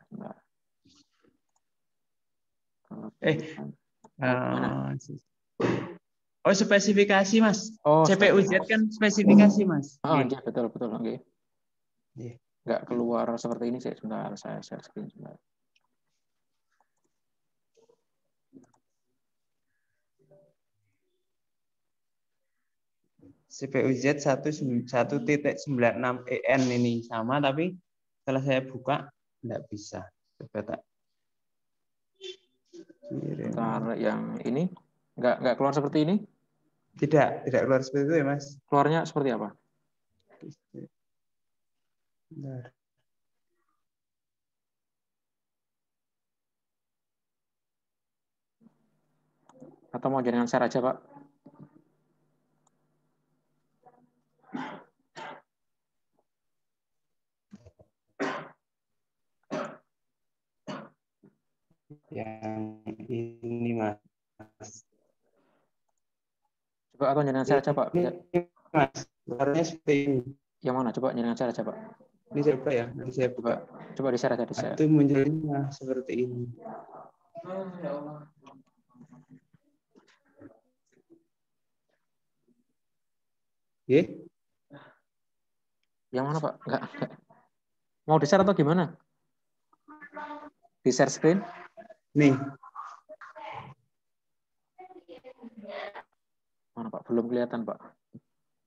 Oh, spesifikasi, Mas. Oh, CPU-Z kan spesifikasi, Mas. Oh, iya, betul. Oke. Nggak keluar seperti ini, sebentar. Saya share screen sebentar. CPU-Z 1.96EN ini sama, tapi setelah saya buka nggak bisa. Coba tak. Bentar, yang ini nggak keluar seperti ini? Tidak keluar seperti itu ya, Mas. Keluarnya seperti apa? Bentar. Atau mau jaringan share aja, Pak? Yang ini, Mas. Coba atau jaringan share aja, Pak? Ini, Mas. Warnanya seperti ini. Yang mana? Coba jaringan share aja, Pak. Ini saya buka ya. Nanti saya buka. Coba di share aja, di share. Itu munculnya seperti ini. Ya Allah. Yang mana Pak? Enggak. Mau di-share atau gimana? Di-share screen? Nih. Mana Pak? Belum kelihatan Pak.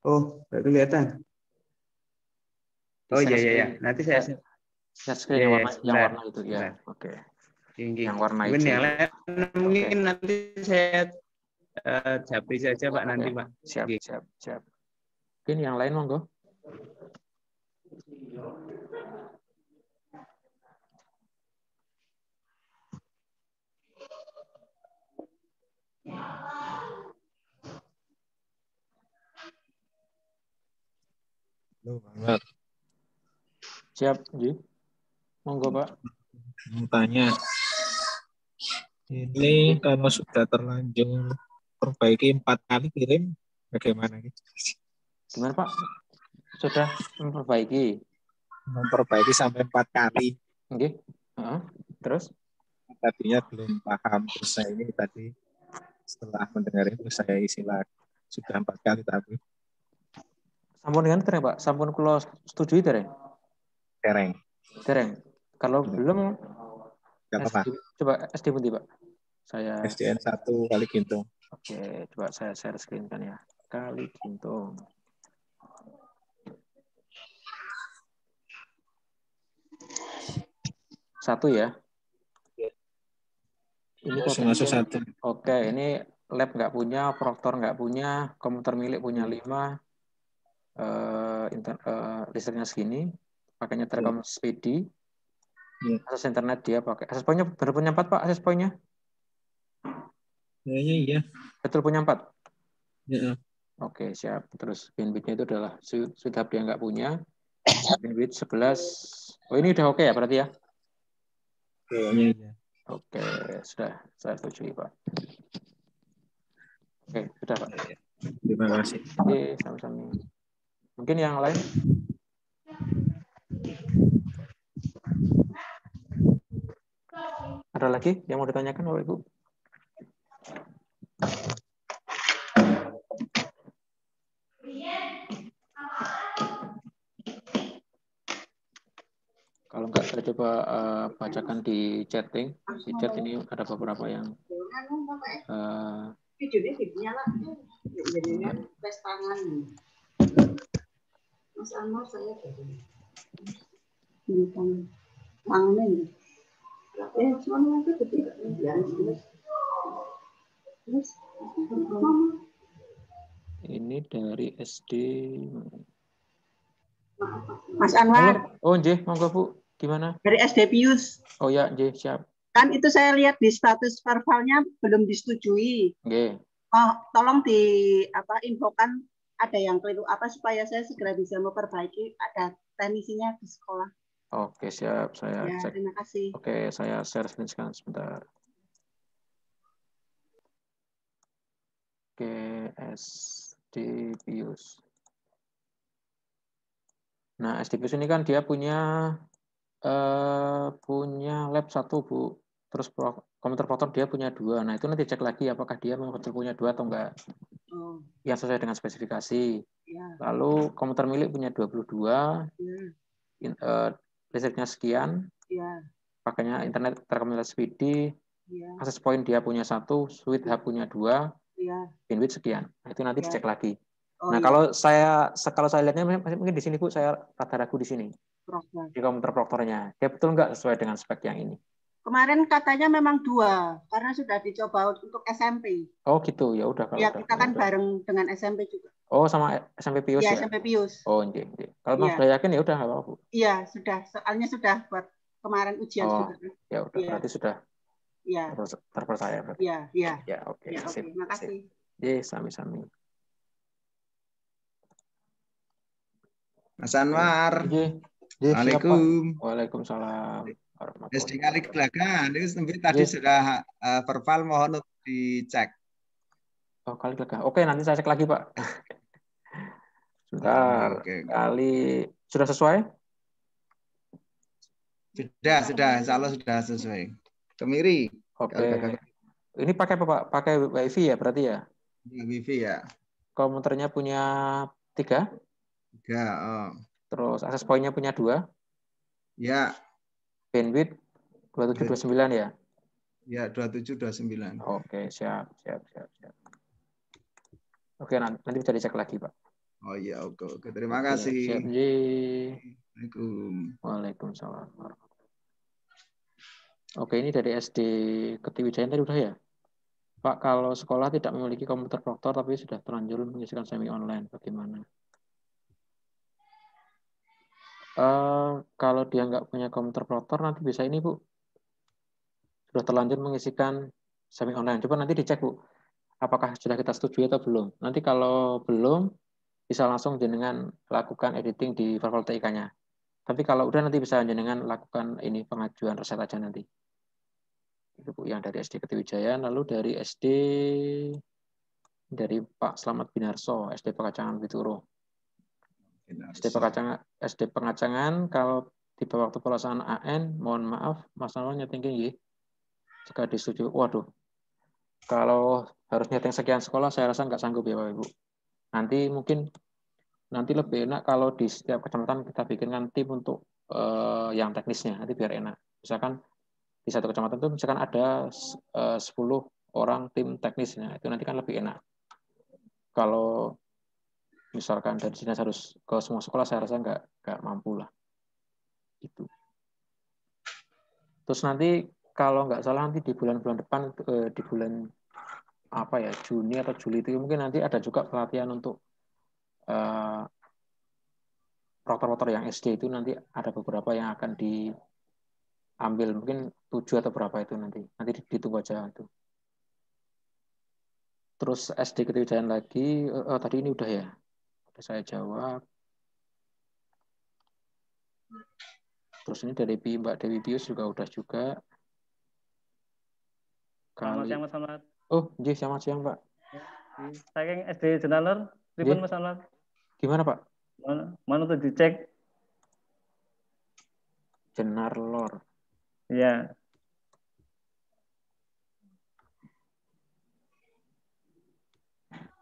Oh, nggak kelihatan. Oh iya. Nanti saya share screen yang warna itu ya. Oke. Yang warna hijau. Yang lain mungkin nanti saya japri saja Pak nanti Pak. Siap. Mungkin yang lain monggo. Siap, Ji. Monggo, Pak. Mau tanya, ini kalau sudah terlanjur perbaiki 4 kali kirim, bagaimana? Gimana, Pak? Sudah memperbaiki sampai 4 kali. Oke. Terus? Tadinya belum paham, terus saya ini tadi setelah mendengar itu saya isi lagi. Sudah 4 kali tapi. Sampun dengan tereng, Pak? Sampun kula setujui tereng? Tereng. Kalau belum, coba SD pundi, Pak? Saya SDN 1 kali gintung. Oke, coba saya share screen kan ya. Kali gintung. Satu ya. Ini masuk 1. Oke, ini lab nggak punya, proktor nggak punya, komputer milik punya 5, listriknya segini, pakainya Telkom Speedy, akses internet dia pakai. Akses poinnya baru punya 4 Pak, akses poinnya? Kayaknya iya. Betul punya 4? Ya. Oke, siap. Terus bandwidth-nya itu adalah sudah dia nggak punya. Bandwidth 11. Oh, ini udah oke ya berarti ya? Kayaknya iya. Oke, sudah. Saya setuju, Pak. Oke, sudah, Pak. Terima kasih. Oke, sama-sama. Mungkin yang lain? Ada lagi yang mau ditanyakan, Bapak Ibu? Kalau enggak, saya coba bacakan di chatting. Di chat ini ada beberapa yang videonya lah. Jadinya tes tangan. Mas Anwar saya tangannya. Cuma itu ketika ini dari SD. Mas Anwar. Oh, nggih, monggo Bu. Gimana? Dari SD Pius. Oh ya, nggih, siap. Kan itu saya lihat di status verbalnya belum disetujui. Nggih. Oh, tolong infokan ada yang keliru apa supaya saya segera bisa memperbaiki, ada teknisinya di sekolah. Oke, siap. Saya cek. Terima kasih. Oke, saya share screen sekarang sebentar. Oke, SD Pius. Nah, SD Pius ini kan dia punya lab 1, Bu. Terus komputer proktor dia punya 2. Nah, itu nanti cek lagi apakah dia betul punya 2 atau enggak. Yang sesuai dengan spesifikasi. Ya. Lalu komputer milik punya 22. Ya. Listriknya sekian. Ya. Pakainya internet Telkom Speedy. Ya. Akses point dia punya 1, Switch hub punya 2. Ya. Bandwidth sekian. Nah, itu nanti dicek lagi. Oh, nah, ya. kalau saya lihatnya mungkin di sini Bu, saya rada ragu di sini. Di komputer proktornya. Dia betul nggak sesuai dengan spek yang ini? Kemarin katanya memang 2 karena sudah dicoba untuk SMP. Oh gitu, ya udah kalau. Ya kita kan bareng dengan SMP juga. Oh sama SMP Pius ya? SMP Pius. Oh iya. Kalau mau sudah yakin ya udah nggak apa-apa Bu. Iya sudah, soalnya sudah buat kemarin ujian juga. Ya udah berarti sudah. Iya. Terpercaya berarti. Iya. Ya oke. Ya, oke. Terima kasih. Iya sami-sami. Mas Anwar. Assalamualaikum. Waalaikumsalam. SD Kali Gelagan itu tadi sudah verbal, mohon untuk dicek. Oh, Kali Gelagan. Oke, nanti saya cek lagi, Pak. Sebentar. Kali sudah sesuai? Sudah. Insya Allah sudah sesuai. Kemiri. Oke. Ini pakai apa, Pak? Pakai WiFi ya berarti ya? WiFi ya. Komputernya punya 3? 3. Oh. Terus akses point-nya punya 2? Ya. Bandwidth 2729 ya? Ya, 2729. Oke, siap. Oke, nanti bisa dicek lagi, Pak. Oh iya, oke. Terima kasih. Siap, Assalamualaikum. Waalaikumsalam. Oke, ini dari SD Ketiwijayaan tadi udah ya? Pak, kalau sekolah tidak memiliki komputer proktor tapi sudah terlanjur mengisikan semi online, bagaimana? Kalau dia nggak punya komputer proktor, nanti bisa ini, Bu. Sudah terlanjur mengisikan semi online. Coba nanti dicek, Bu. Apakah sudah kita setujui atau belum? Nanti kalau belum, bisa langsung jenengan lakukan editing di Verval TIK-nya. Tapi kalau udah nanti bisa jenengan lakukan ini pengajuan reset aja nanti. Itu Bu, yang dari SD Ketiwijayaan, lalu dari Pak Slamet Binarso, SD Pengacangan Bituro. SD Pengacangan, kalau di waktu pelaksanaan AN, mohon maaf, masalahnya tinggi. Jika disetujui, waduh, kalau harus nyeting sekian sekolah, saya rasa nggak sanggup ya Bapak Ibu. Nanti lebih enak kalau di setiap kecamatan kita bikinkan tim untuk yang teknisnya, nanti biar enak. Misalkan di satu kecamatan itu misalkan ada 10 orang tim teknisnya, itu nanti kan lebih enak. Kalau misalkan dari sini harus ke semua sekolah, saya rasa nggak mampu lah. Gitu. Terus nanti kalau nggak salah nanti di bulan-bulan depan, di bulan Juni atau Juli itu mungkin nanti ada juga pelatihan untuk proktor-proktor yang SD itu nanti ada beberapa yang akan diambil, mungkin 7 atau berapa itu nanti ditunggu aja itu. Terus SD Ketiwijayaan lagi, tadi ini udah ya, udah saya jawab. Terus ini dari Mbak Dewi Pius juga udah juga. Selamat siang Mas Anwar. Oh, selamat siang Pak. Saking SD Jenaler, pripun Mas Anwar? Gimana Pak? Mana tuh dicek? Jenarlor. Iya.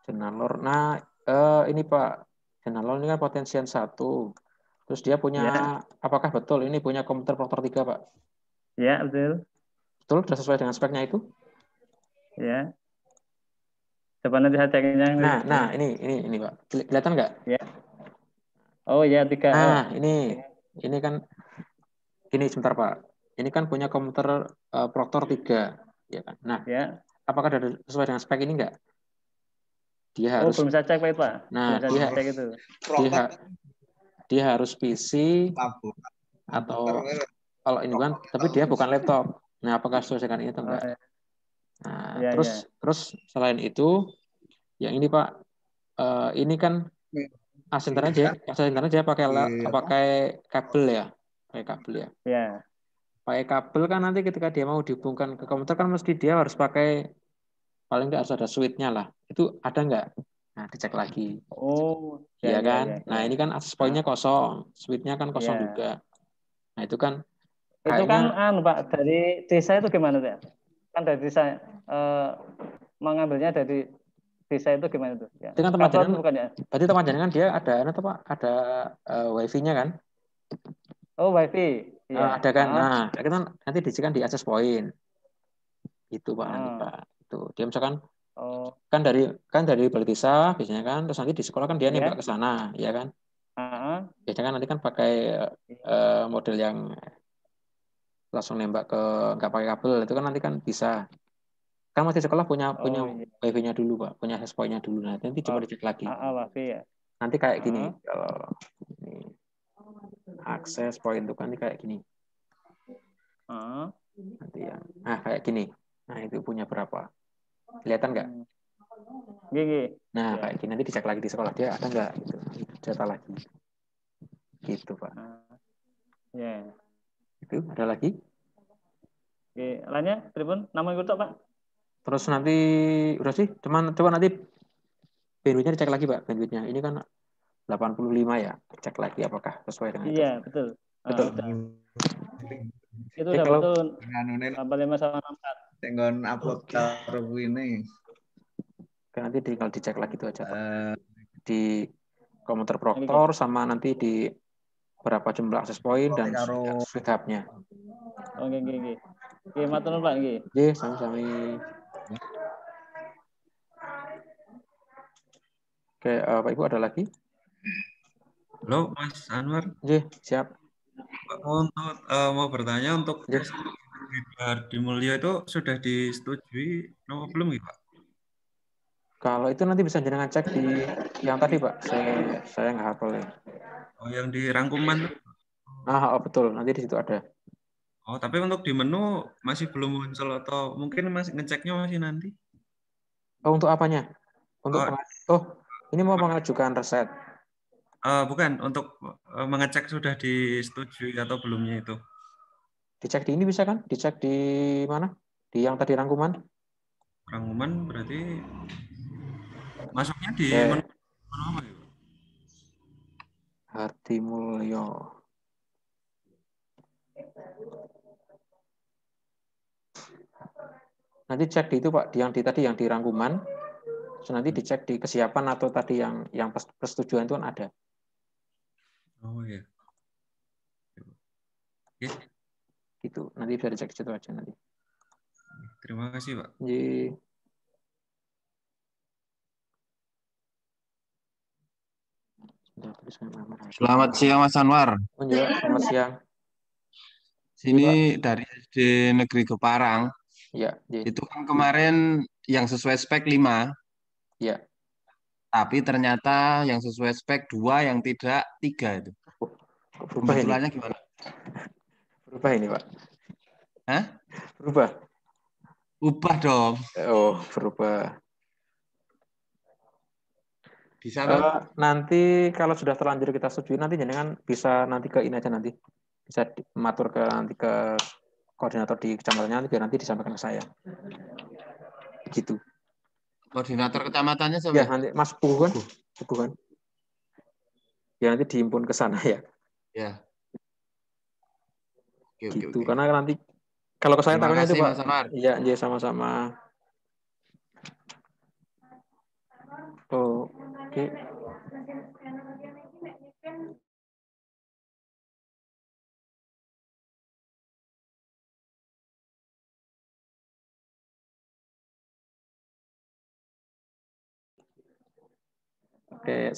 Jenarlor. Nah, ini Pak, Jenarlor ini kan potensian 1. Terus dia punya, apakah betul ini punya komputer proktor 3 Pak? Iya, betul. Betul, sudah sesuai dengan speknya itu? Iya. Coba nanti saya ceknya. Nah, ini Pak. Kelihatan nggak? Iya. Oh iya, 3. Nah, ini kan, ini sebentar Pak. Ini kan punya komputer proktor 3. Ya kan? Nah, apakah ada sesuai dengan spek ini nggak? Dia harus, belum saya cek Pak. Nah, dia harus PC atau kalau ini kan, tapi dia bukan laptop. Nah, apakah sesuai dengan ini atau enggak? Nah, terus selain itu, yang ini Pak, ini kan akses internet aja pakai kabel ya, pakai kabel kan nanti ketika dia mau dihubungkan ke komputer kan mesti dia harus pakai, paling nggak harus ada switch-nya lah. Itu ada nggak? Nah, dicek lagi. Oh, iya kan? Nah, ini kan akses point-nya kosong, switch-nya kan kosong juga. Nah, itu kan kayaknya... Itu kan Pak, dari desa itu gimana Pak? Kan dari desa mengambilnya dari desa itu gimana tuh? Ya. Itu kan tempat jenengan, berarti tempat jenengan dia ada ada wifi-nya kan? Oh, wifi. Ya. Ada kan? Nah, kita nanti disikan di access point. Itu Pak nanti Pak. Itu dia misalkan kan dari balai desa biasanya kan, terus nanti di sekolah kan dia nembak ke sana, ya kan? Biasanya kan nanti kan pakai model yang langsung nembak ke nggak pakai kabel, itu kan nanti kan bisa. Kan masih sekolah punya wifi-nya dulu Pak, punya access point-nya dulu. Nah, nanti coba dicek lagi. Wifi ya. Nanti kayak gini kalau ini akses point itu kan nanti kayak gini. Nanti ya. Nah, kayak gini. Nah, itu punya berapa? Kelihatan nggak? Nah, kayak gini nanti dicek lagi di sekolah dia ada nggak? Gitu. Data lagi. Gitu Pak. Itu ada lagi? Lainnya, Tribun, nama itu Pak? Terus nanti udah sih, coba nanti bandwidth-nya dicek lagi Pak, bandwidth-nya. Ini kan 85 ya. Cek lagi apakah sesuai dengan itu. Iya, betul. Betul. Itu udah betul. 85 sama 64. Tenggon upload karo ini. Nanti tinggal dicek lagi itu aja Pak. Di Komuter proktor sama nanti di berapa jumlah akses point dan suite hub-nya. Oke, oke. Oke, matur nuwun Pak nggih. Nggih, sami-sami. Oke, Pak Ibu ada lagi? Halo, Mas Anwar. Nggih, siap. Untuk mau bertanya untuk Hardimulyo itu sudah disetujui atau belum ya, Pak? Kalau itu nanti bisa jenengan cek di yang tadi, Pak. Saya nggak hafal ya. Oh, yang di rangkuman. Betul. Nanti di situ ada. Oh, tapi untuk di menu masih belum muncul atau mungkin masih ngeceknya masih nanti? Oh, untuk apanya? Untuk ini mau mengajukan reset. Bukan, untuk mengecek sudah disetujui atau belumnya itu. Dicek di ini bisa kan? Dicek di mana? Di yang tadi rangkuman? Rangkuman berarti masuknya di menu apa ya? Hardimulyo. Nanti cek di itu Pak, yang di tadi yang di rangkuman. So, nanti dicek di kesiapan atau tadi yang persetujuan itu kan ada. Oh iya. Oke. Gitu. Nanti bisa dicek situ aja nanti. Terima kasih, Pak. Iya. Selamat siang Mas Anwar. Ya, selamat siang. Sini dari SD Negeri Keparang. Ya, itu kan kemarin yang sesuai spek 5. Ya. Tapi ternyata yang sesuai spek 2, yang tidak 3 itu. Pembetulannya gimana? Berubah ini, Pak. Hah? Berubah. Ubah dong. Oh, berubah. Bisa nanti kalau sudah terlanjur kita setujui, nanti jangan bisa nanti ke ini aja nanti. Bisa matur ke nanti ke koordinator di kecamatannya nanti biar nanti disampaikan ke saya. Gitu. Koordinator kecamatannya siapa? Ya, nanti Mas Puguhan. Ya nanti diimpun ke sana ya. Ya. Gitu. Karena nanti kalau ke saya takutnya itu Pak. Iya, sama-sama. Oh, oke. Oke,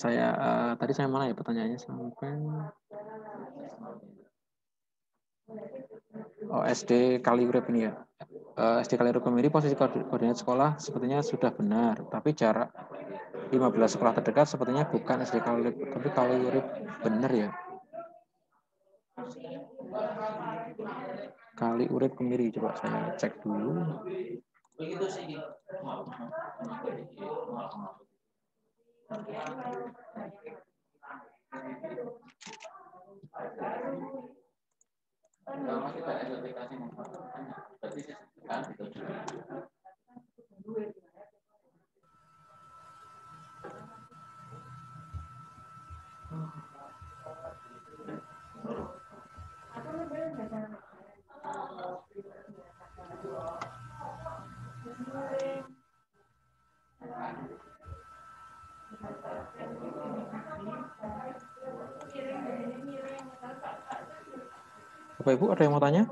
tadi saya mana ya pertanyaannya sampai SD Kaliurip ini ya. SD Kaliurip Kemiri posisi koordinat sekolah sepertinya sudah benar, tapi jarak 15 sekolah terdekat sepertinya bukan SD Kaliurip, tapi Kaliurip benar ya. Kaliurip Kemiri, coba saya cek dulu. Bapak Ibu ada yang mau tanya?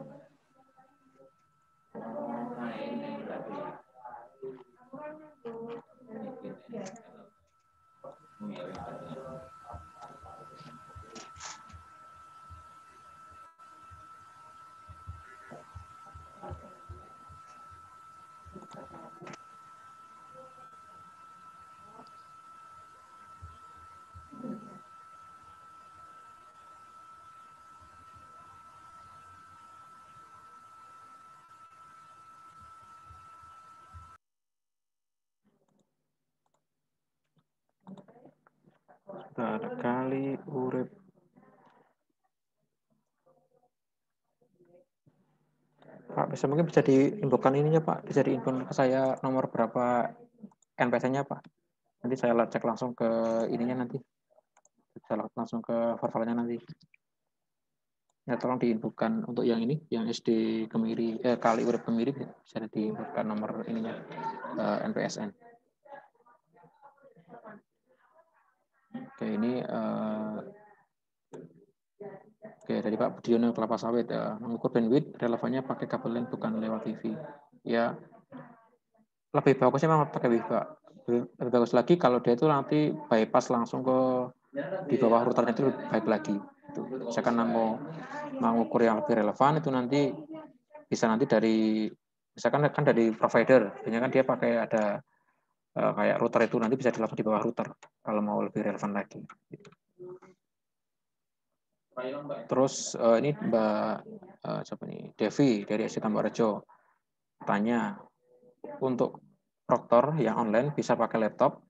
Kaliurip. Pak, mungkin bisa diinfokan ininya Pak, bisa diinfon ke saya nomor berapa NPS-nya Pak. Nanti saya cek langsung ke ininya nanti. Saya langsung ke verbalnya nanti. Ya tolong diinfokan untuk yang ini, yang SD Kemiri, Kaliurip Kemiri bisa diinfokan nomor ininya NPSN. Oke, ini oke, dari Pak Budiono Kelapa Sawit ya. Mengukur bandwidth relevannya pakai kabel LAN bukan lewat TV. Ya, lebih bagusnya memang pakai WiFi. Lebih bagus lagi kalau dia itu nanti bypass langsung ke di bawah routernya itu lebih baik lagi. Itu. Misalkan mau mengukur yang lebih relevan itu nanti bisa nanti dari misalkan kan dari provider, biasanya kan dia pakai ada kayak router itu nanti bisa dilakukan di bawah router kalau mau lebih relevan lagi. Terus ini Mbak siapa nih? Devi dari SD Tambakrejo tanya, untuk proktor yang online bisa pakai laptop.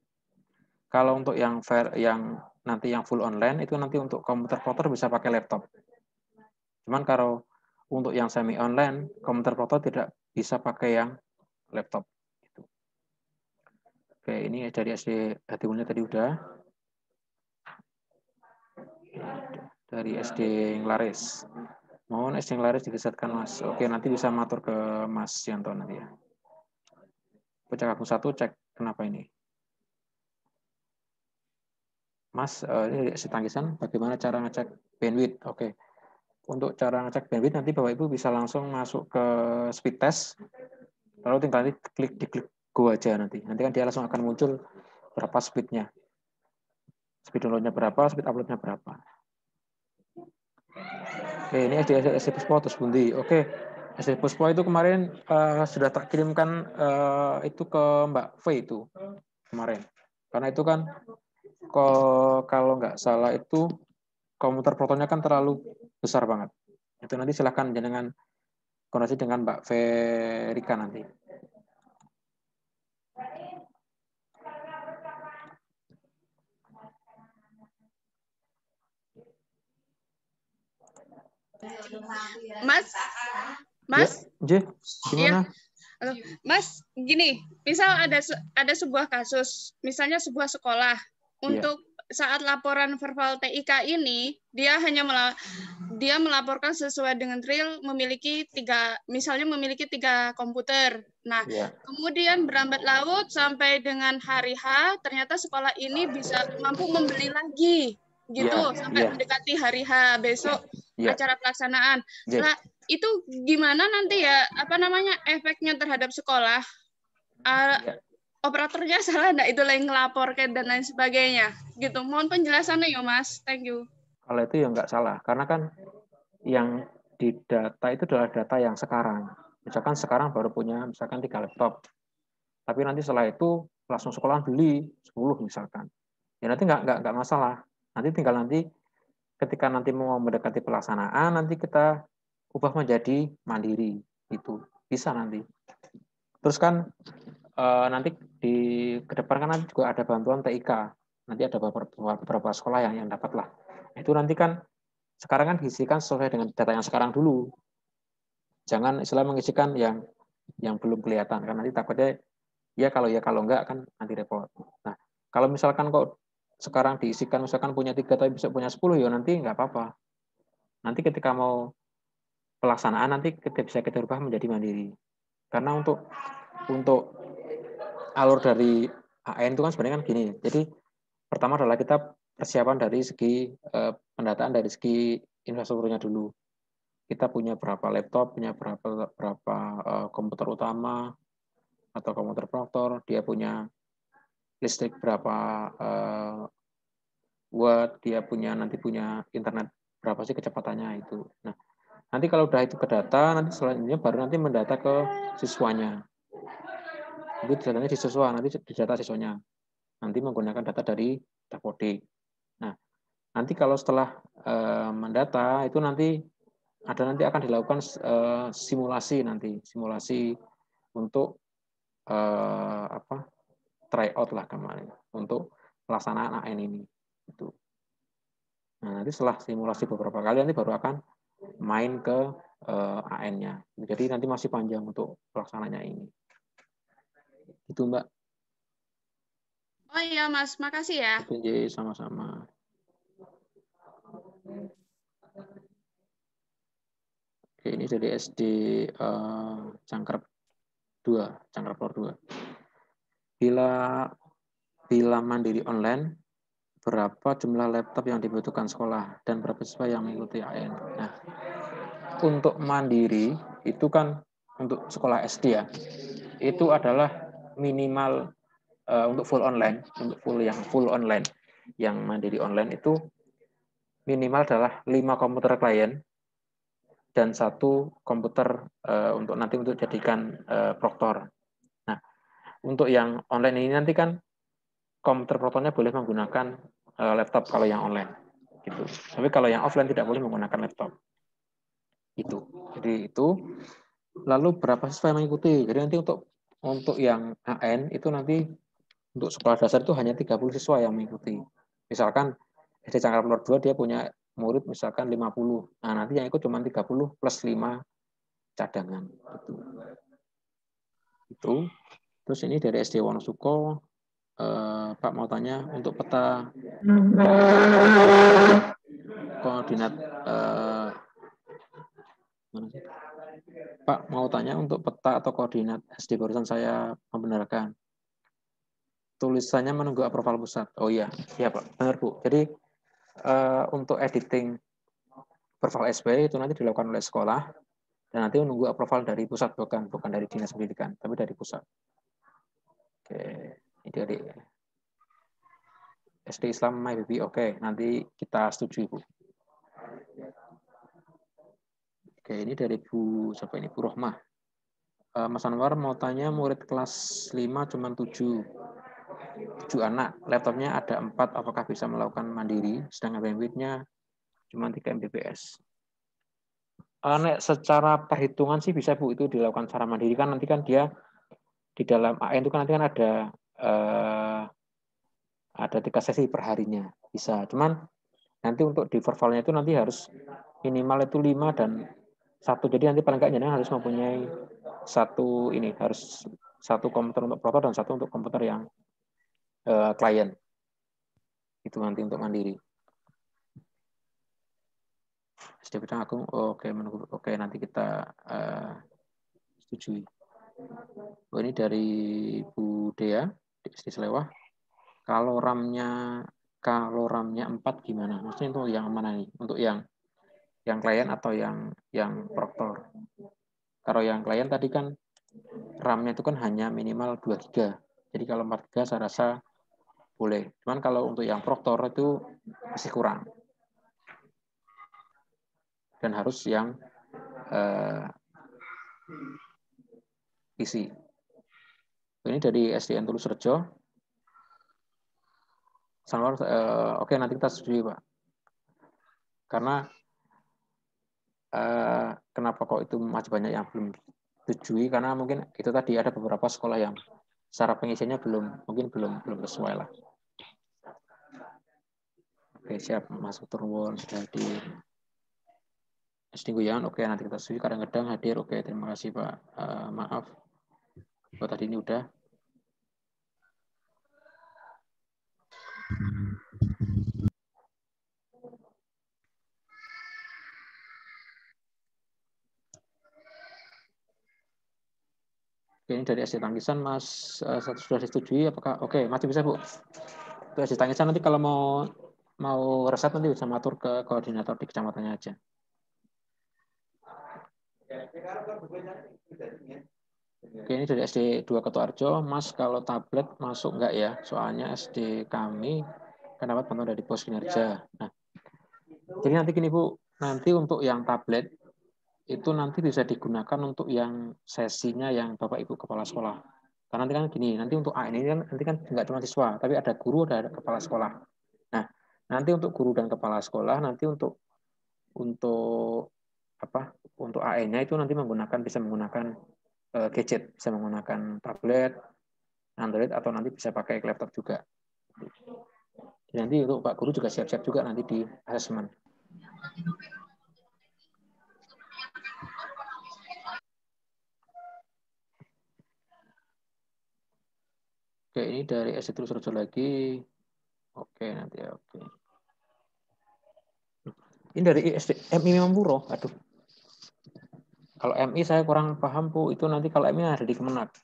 Kalau untuk yang nanti yang full online itu nanti untuk komputer proktor bisa pakai laptop. Cuman kalau untuk yang semi online komputer proktor tidak bisa pakai yang laptop. Oke, ini dari SD Hatimulia tadi udah. Dari SD Nglaris. Mohon SD Nglaris digeserkan Mas. Oke, nanti bisa matur ke Mas Yanto nanti ya. Pecah aku 1 cek kenapa ini. Mas, ini SD Tangkisan, bagaimana cara ngecek bandwidth? Oke. Untuk cara ngecek bandwidth nanti Bapak Ibu bisa langsung masuk ke speed test. Lalu tinggal diklik go aja nanti. Nanti kan dia langsung akan muncul berapa speednya. Speed downloadnya berapa, speed uploadnya berapa. Oke, ini SD Puspo terus Bundi. Oke, SD Puspo itu kemarin sudah tak kirimkan itu ke Mbak V itu kemarin. Karena itu kan kalau nggak salah itu komputer protonnya kan terlalu besar banget. Itu nanti silahkan dengan koordinasi dengan Mbak Verika nanti. Mas, ya, gimana? Ya. Mas, gini, misal ada sebuah kasus, misalnya sebuah sekolah untuk saat laporan verbal TIK ini dia hanya melaporkan sesuai dengan real misalnya memiliki 3 komputer. Nah, kemudian berambat laut sampai dengan hari H ternyata sekolah ini bisa mampu membeli lagi gitu sampai mendekati hari H besok acara pelaksanaan. Nah, itu gimana nanti ya efeknya terhadap sekolah? Operatornya salah enggak itu yang ngelaporkan dan lain sebagainya gitu. Mohon penjelasannya ya Mas. Thank you. Kalau itu ya nggak salah karena kan yang di data itu adalah data yang sekarang. Misalkan sekarang baru punya misalkan 3 laptop. Tapi nanti setelah itu langsung sekolah beli 10 misalkan. Ya nanti nggak masalah. Nanti tinggal ketika nanti mau mendekati pelaksanaan nanti kita ubah menjadi mandiri itu bisa nanti. Terus kan nanti di ke depan kan nanti juga ada bantuan TIK. Nanti ada beberapa sekolah yang dapat lah. Itu nanti kan sekarang kan diisikan sesuai dengan data yang sekarang dulu. Jangan istilah mengisikan yang belum kelihatan kan nanti takutnya ya kalau enggak kan nanti repot. Nah, kalau misalkan kok sekarang diisikan misalkan punya 3 tapi bisa punya 10 ya nanti nggak apa-apa. Nanti ketika mau pelaksanaan nanti bisa kita ubah menjadi mandiri. Karena untuk alur dari AN itu kan sebenarnya kan gini. Jadi pertama adalah kita persiapan dari segi pendataan dari segi infrastrukturnya dulu. Kita punya berapa laptop, punya berapa komputer utama atau komputer proktor, dia punya listrik berapa watt, dia nanti punya internet berapa sih kecepatannya itu. Nah, nanti kalau udah itu ke data, nanti selanjutnya baru nanti mendata ke siswanya. Itu datanya di siswa, nanti di data siswanya. Nanti menggunakan data dari Dapodik. Nah, nanti kalau setelah mendata itu nanti akan dilakukan simulasi untuk tryout lah kemarin untuk pelaksanaan AN ini. Itu. Nah, nanti setelah simulasi beberapa kali nanti baru akan main ke AN-nya. Jadi nanti masih panjang untuk pelaksananya ini. Itu Mbak. Oh iya Mas, makasih ya. Oke, sama-sama. Oke, ini dari SD Cangkrep 2, Cangkrep 2. Bila mandiri online, berapa jumlah laptop yang dibutuhkan sekolah dan berapa siswa yang mengikuti AN. Nah, untuk mandiri itu kan untuk sekolah SD ya, itu adalah minimal untuk full online, untuk full online, yang mandiri online itu minimal adalah 5 komputer klien dan 1 komputer untuk nanti untuk jadikan proktor. Nah, untuk yang online ini nanti kan komputer proktornya boleh menggunakan laptop kalau yang online, gitu. Tapi kalau yang offline tidak boleh menggunakan laptop. Itu. Jadi itu. Lalu berapa siswa yang mengikuti? Jadi nanti untuk yang AN itu nanti untuk sekolah dasar itu hanya 30 siswa yang mengikuti. Misalkan SD Cangkar Pelor 2 dia punya murid misalkan 50. Nah, nanti yang ikut cuma 30 plus 5 cadangan. Itu. Terus ini dari SD Wonosuko, Pak mau tanya untuk peta koordinat Pak mau tanya untuk peta atau koordinat SD barusan saya membenarkan. Tulisannya menunggu approval pusat. Oh iya, iya Pak, benar Bu. Jadi untuk editing approval SB itu nanti dilakukan oleh sekolah dan nanti menunggu approval dari pusat, bukan dari dinas pendidikan, tapi dari pusat. Oke, ini dari SD Islam My Baby. Oke, nanti kita setuju Bu. Oke, ini dari Bu siapa ini? Bu Rohmah. Mas Anwar mau tanya murid kelas 5 cuma 7 anak, laptopnya ada 4, apakah bisa melakukan mandiri, sedangkan bandwidth-nya cuma 3 Mbps. Secara perhitungan sih bisa Bu, itu dilakukan secara mandiri kan nanti kan dia di dalam AN itu kan nanti kan ada 3 sesi per harinya, bisa. Cuman nanti untuk di verbalnya itu nanti harus minimal itu 5 dan 1, jadi nanti paling nggak harus mempunyai 1 ini, harus 1 komputer untuk proktor dan 1 untuk komputer yang klien. Itu nanti untuk mandiri. SD Bidang Agung, oke, menunggu, oke, nanti kita setujui. Oh, ini dari Bu Dea di SD Selewah. Kalau RAM-nya 4 gimana? Maksudnya untuk yang mana nih? Untuk yang klien atau yang proktor? Kalau yang klien tadi kan RAM-nya itu kan hanya minimal 2 GB. Jadi kalau 4 GB saya rasa boleh. Cuman kalau untuk yang proktor itu masih kurang. Dan harus yang isi. Ini dari SDN Tulus Rejo. Sanwar, oke, nanti kita setujui Pak. Karena kenapa kok itu masih banyak yang belum setujui? Karena mungkin itu tadi ada beberapa sekolah yang secara pengisiannya belum sesuai lah. Oke, siap Mas Turwon sudah hadir. SD Guyangan, oke, nanti kita setujui. Kadang-kadang hadir, oke, terima kasih Pak. Maaf, buat tadi ini udah. Ini dari SD Tangkisan, Mas, sudah disetujui, apakah oke, masih bisa Bu? Itu SD Tangkisan nanti kalau mau reset nanti bisa matur ke koordinator di kecamatannya aja. Oke, ini dari SD 2 Ketuarjo, Mas kalau tablet masuk enggak ya? Soalnya SD kami kan dapat bantuan dari pos kinerja. Nah, jadi nanti gini Bu, nanti untuk yang tablet itu nanti bisa digunakan untuk yang sesinya yang Bapak Ibu Kepala Sekolah. Karena nanti kan gini, nanti untuk A ini kan nanti kan nggak cuma siswa, tapi ada guru, ada kepala sekolah. Nah, nanti untuk guru dan kepala sekolah nanti untuk AE-nya itu nanti bisa menggunakan gadget, bisa menggunakan tablet, Android, atau nanti bisa pakai laptop juga. Jadi nanti untuk Pak Guru juga siap-siap juga nanti di asesmen. Oke, ini dari SD Tulus Rejo lagi. Oke, nanti ya, oke. Ini dari SD MI Mempuro. Aduh. Kalau MI saya kurang paham, Bu. Itu nanti kalau MI ada di Kemenak.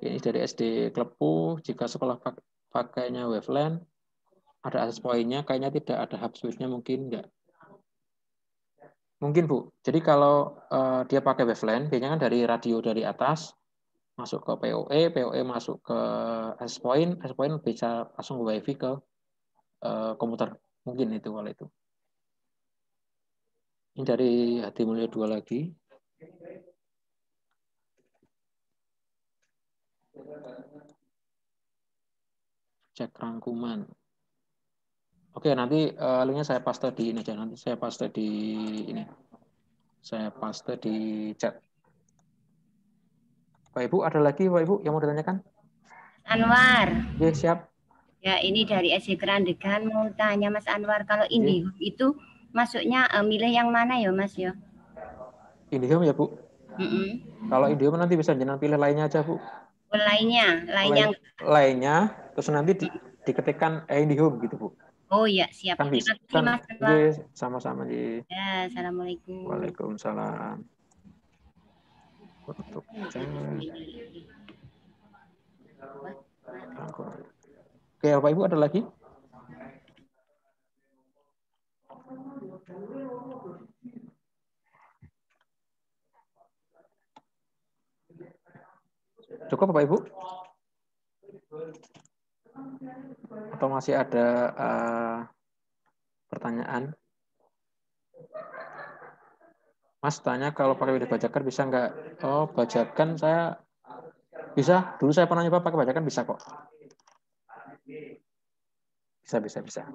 Ini dari SD Klepu, jika sekolah pakainya waveLAN, ada akses poinnya, kayaknya tidak ada hub switch-nya, mungkin enggak. Mungkin, Bu. Jadi kalau dia pakai waveLAN, biasanya kan dari radio dari atas, masuk ke PoE masuk ke access point bisa langsung ke WiFi ke komputer. Mungkin itu kalau itu. Ini dari Hadi Mulyo 2 lagi. Cek rangkuman. Oke, nanti linknya saya paste di ini aja. Nanti saya paste di ini. Saya paste di chat. Pak Ibu, ada lagi Pak Ibu yang mau ditanyakan? Anwar. Ya, siap. Ya, ini dari SD Kerandegan mau tanya Mas Anwar, kalau IndiHome itu masuknya milih yang mana ya Mas ya? IndiHome ya Bu? Kalau IndiHome nanti bisa jenengan pilih lainnya aja Bu. Lainnya, terus nanti diketikkan IndiHome gitu Bu. Oh ya, siap. Kan bisa. Kan, sama-sama di. Ya, assalamualaikum. Waalaikumsalam. Untuk Oke, Bapak Ibu ada lagi? Cukup Bapak Ibu? Atau masih ada pertanyaan? Mas tanya kalau pakai video bajakan bisa nggak? Oh, bajakan saya bisa. Dulu saya pernah nyoba pakai bajakan bisa kok. Bisa.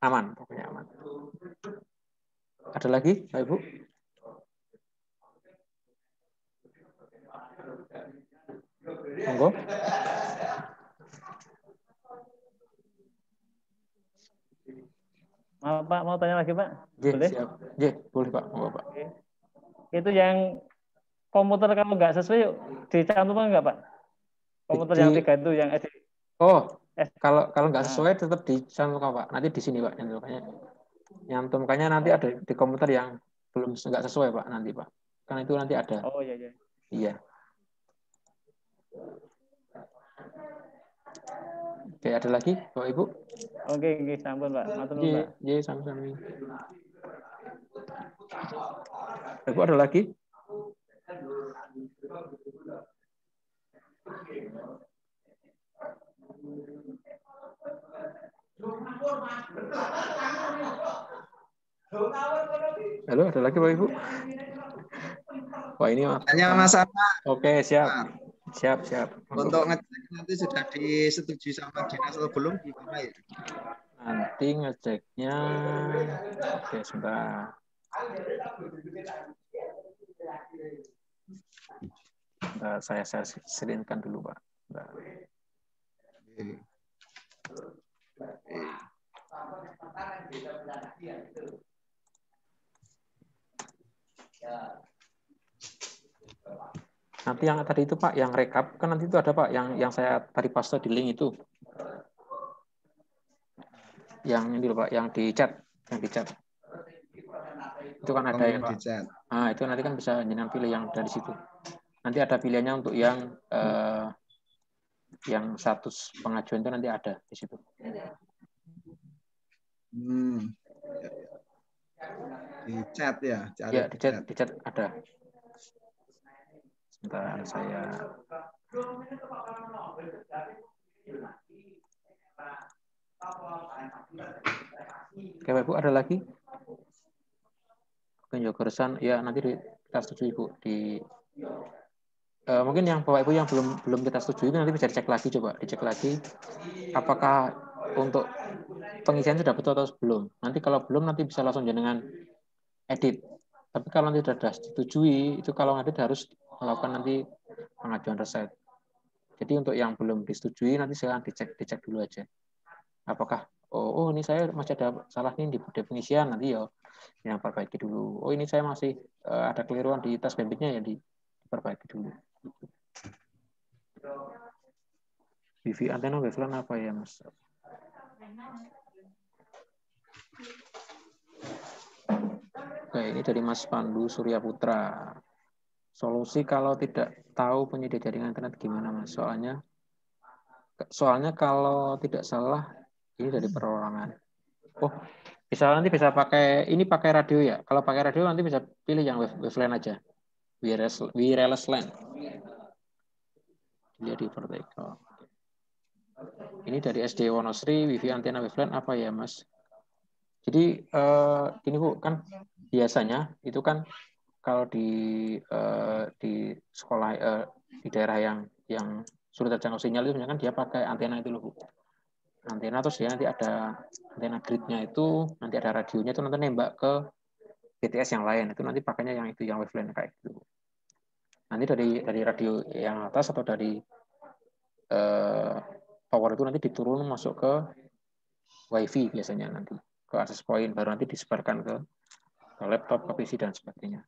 Aman, pokoknya aman. Ada lagi, Pak Ibu? Monggo. Pak, mau tanya lagi Pak? Boleh? Siap. Boleh Pak. Monggo Pak. Itu yang komputer kalau nggak sesuai dicantumkan nggak Pak? Komputer yang 3 itu yang SD. Oh, kalau nggak sesuai tetap dicantumkan Pak. Nanti di sini Pak nyantumkannya nanti ada di komputer yang belum nggak sesuai Pak nanti Pak. Kan itu nanti ada. Oh iya. Iya. Oke, ada lagi Bapak Ibu? Oke, sampun Pak. Matur nuwun Pak. Iya, sama-sama. Ibu ada lagi? Halo, ada lagi Pak Ibu? Wah, ini tanya Mas Anwar. Oke, siap. Siap. Untuk ngecek nanti sudah disetujui sama dinas atau belum gimana ya? Nanti ngeceknya, oke sebentar. Saya selinkan dulu Pak. Nanti yang tadi itu Pak, yang rekap kan nanti itu ada Pak, yang saya tadi paste di link itu, yang ini loh Pak, yang di chat, itu kan ada ya Pak. Nah itu nanti kan bisa jenengan pilih yang dari situ. Nanti ada pilihannya untuk yang status pengajuan itu nanti ada di situ. Di chat ya? Ya di chat ada. Sebentar saya. Oke Bapak Ibu ada lagi? Penjogorsan ya nanti kita setujui Bu di mungkin yang Bapak Ibu yang belum kita setujui nanti bisa dicek lagi apakah untuk pengisian sudah betul atau belum. Nanti kalau belum nanti bisa langsung jenengan edit. Tapi kalau nanti sudah disetujui itu kalau edit harus melakukan nanti pengajuan reset. Jadi untuk yang belum disetujui nanti silahkan dicek dulu aja. Apakah oh ini saya masih ada salah nih di definisian nanti ya yang perbaiki dulu. Oh ini saya masih ada keliruan di tes bandwidth-nya ya diperbaiki dulu. Wifi antena waveLAN apa ya Mas? Oke, ini dari Mas Pandu Surya Putra. Solusi kalau tidak tahu penyedia jaringan internet gimana, Mas? Soalnya kalau tidak salah ini dari perorangan. Oh, nanti bisa pakai radio ya. Kalau pakai radio nanti bisa pilih yang wave LAN aja. Wireless LAN. Jadi vertical. Ini dari SD Wonosri, Wifi antena wave LAN apa ya, Mas? Jadi gini Bu, kan biasanya itu kan kalau di sekolah di daerah yang sulit terjangkau sinyal itu kan dia pakai antena itu loh Bu. Antena terus dia nanti ada antena gridnya itu, nanti ada radionya itu nanti nembak ke BTS yang lain, itu nanti pakainya yang itu yang wave LAN kayak gitu. Nanti dari radio yang atas atau dari power itu nanti diturun masuk ke WiFi biasanya nanti ke access point, baru nanti disebarkan ke laptop, ke PC dan sebagainya.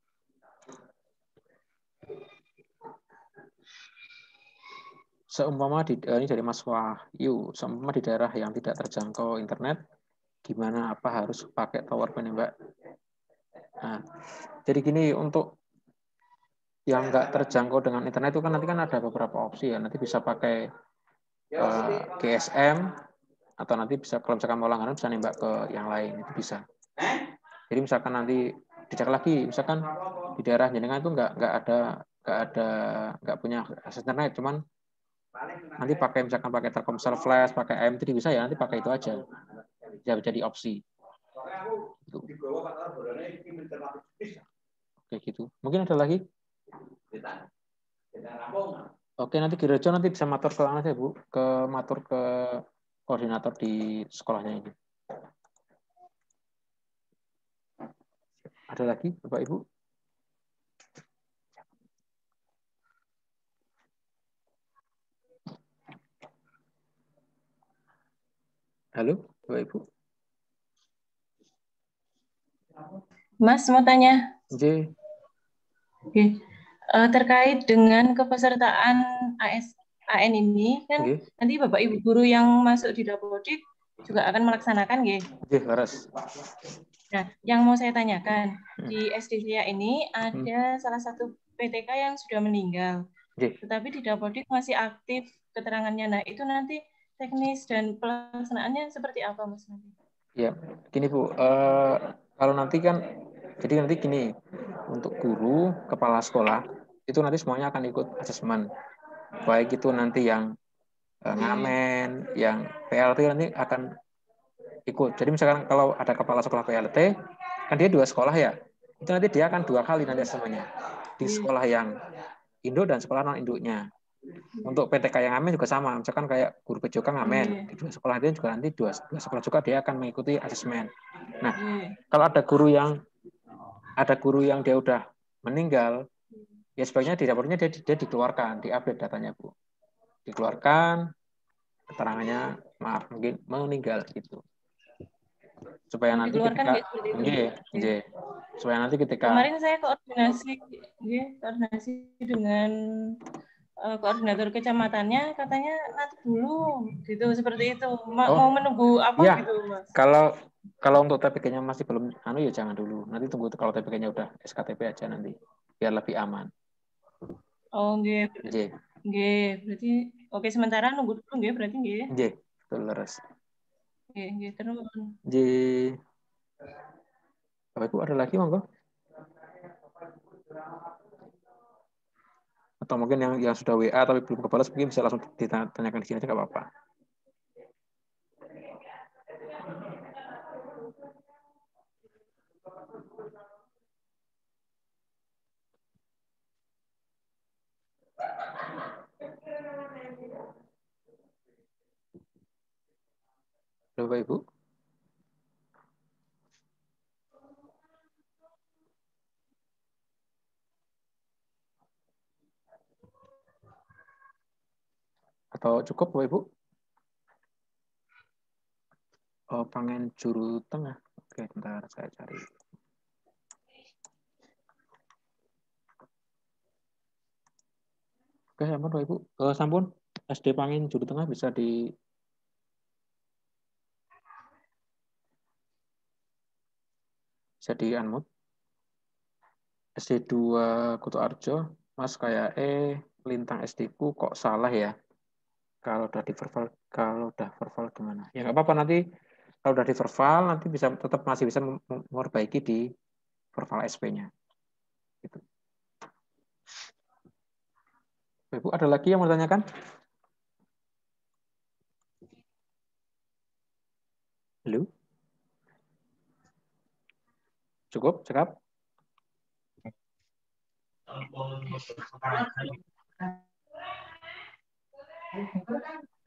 Seumpama ini dari Mas Wahyu, seumpama di daerah yang tidak terjangkau internet, gimana apa harus pakai tower penembak? Nah, jadi gini, untuk yang nggak terjangkau dengan internet itu kan nanti kan ada beberapa opsi ya, nanti bisa pakai GSM atau nanti bisa kalau misalkan mau langganan bisa nembak ke yang lain, itu bisa. Jadi misalkan nanti dicek lagi, misalkan di daerah jenengan itu nggak punya akses internet, cuman nanti misalkan pakai Telkomsel Flash, pakai AM3 bisa ya, nanti pakai itu aja. Jadi opsi. Gitu. Oke gitu. Mungkin ada lagi? Oke, nanti Girejo nanti bisa matur ke aja Bu, matur ke koordinator di sekolahnya ini. Ada lagi Bapak Ibu? Halo Bapak Ibu? Mas mau tanya. Oke. Terkait dengan kepesertaan AN ini kan nanti Bapak Ibu guru yang masuk di Dapodik juga akan melaksanakan harus. Nah, yang mau saya tanyakan, di SD saya ini ada salah satu PTK yang sudah meninggal. Tetapi di Dapodik masih aktif keterangannya. Nah, itu nanti teknis dan pelaksanaannya seperti apa, Mas? Ya, gini Bu, kalau nanti kan, jadi nanti gini, untuk guru, kepala sekolah, itu nanti semuanya akan ikut asesmen. Baik itu nanti yang ngamen, yang PLT nanti akan ikut. Jadi misalkan kalau ada kepala sekolah PLT, kan dia 2 sekolah ya, itu nanti dia akan 2 kali nanti asesmennya. Di sekolah yang induk dan sekolah non-induknya. Untuk PTK yang ngamen juga sama, misalkan kayak guru PJK ngamen, di 2 sekolah dia juga nanti 2 sekolah juga dia akan mengikuti asesmen. Nah, kalau ada guru yang dia udah meninggal, ya sebaiknya di raportnya dia dikeluarkan, diupdate datanya Bu. Dikeluarkan, keterangannya mungkin meninggal gitu. Supaya nanti ketika kemarin saya koordinasi dengan koordinator kecamatannya, katanya nanti dulu gitu, seperti itu. Mau menunggu apa ya, gitu, Mas? Kalau untuk TPK-nya masih belum ya jangan dulu. Nanti tunggu kalau TPK-nya udah SKTP aja nanti biar lebih aman. Oh, nggih. Nggih, berarti oke sementara nunggu dulu nggih berarti nggih. Nggih, betul leres. Nggih, terus. Nggih. Bapak Ibu ada lagi monggo? Atau mungkin yang sudah WA tapi belum kebalas mungkin bisa langsung ditanyakan di sini aja nggak apa-apa. Bapak Ibu? Atau cukup Bapak Ibu? Oh, pengen juru tengah. Oke, bentar saya cari. Oke, sampun Bapak Ibu. Sampun, SD Pangin juru tengah bisa di unmute. SD2 Kutoarjo, Mas kayak Lintang SD ku kok salah ya? Kalau udah di verbal gimana? Ya nggak apa-apa, nanti kalau udah di verbal nanti masih bisa memperbaiki di verbal SP-nya. Gitu. Ibu ada lagi yang mau tanyakan? Halo? Cukup? Cekap? Halo?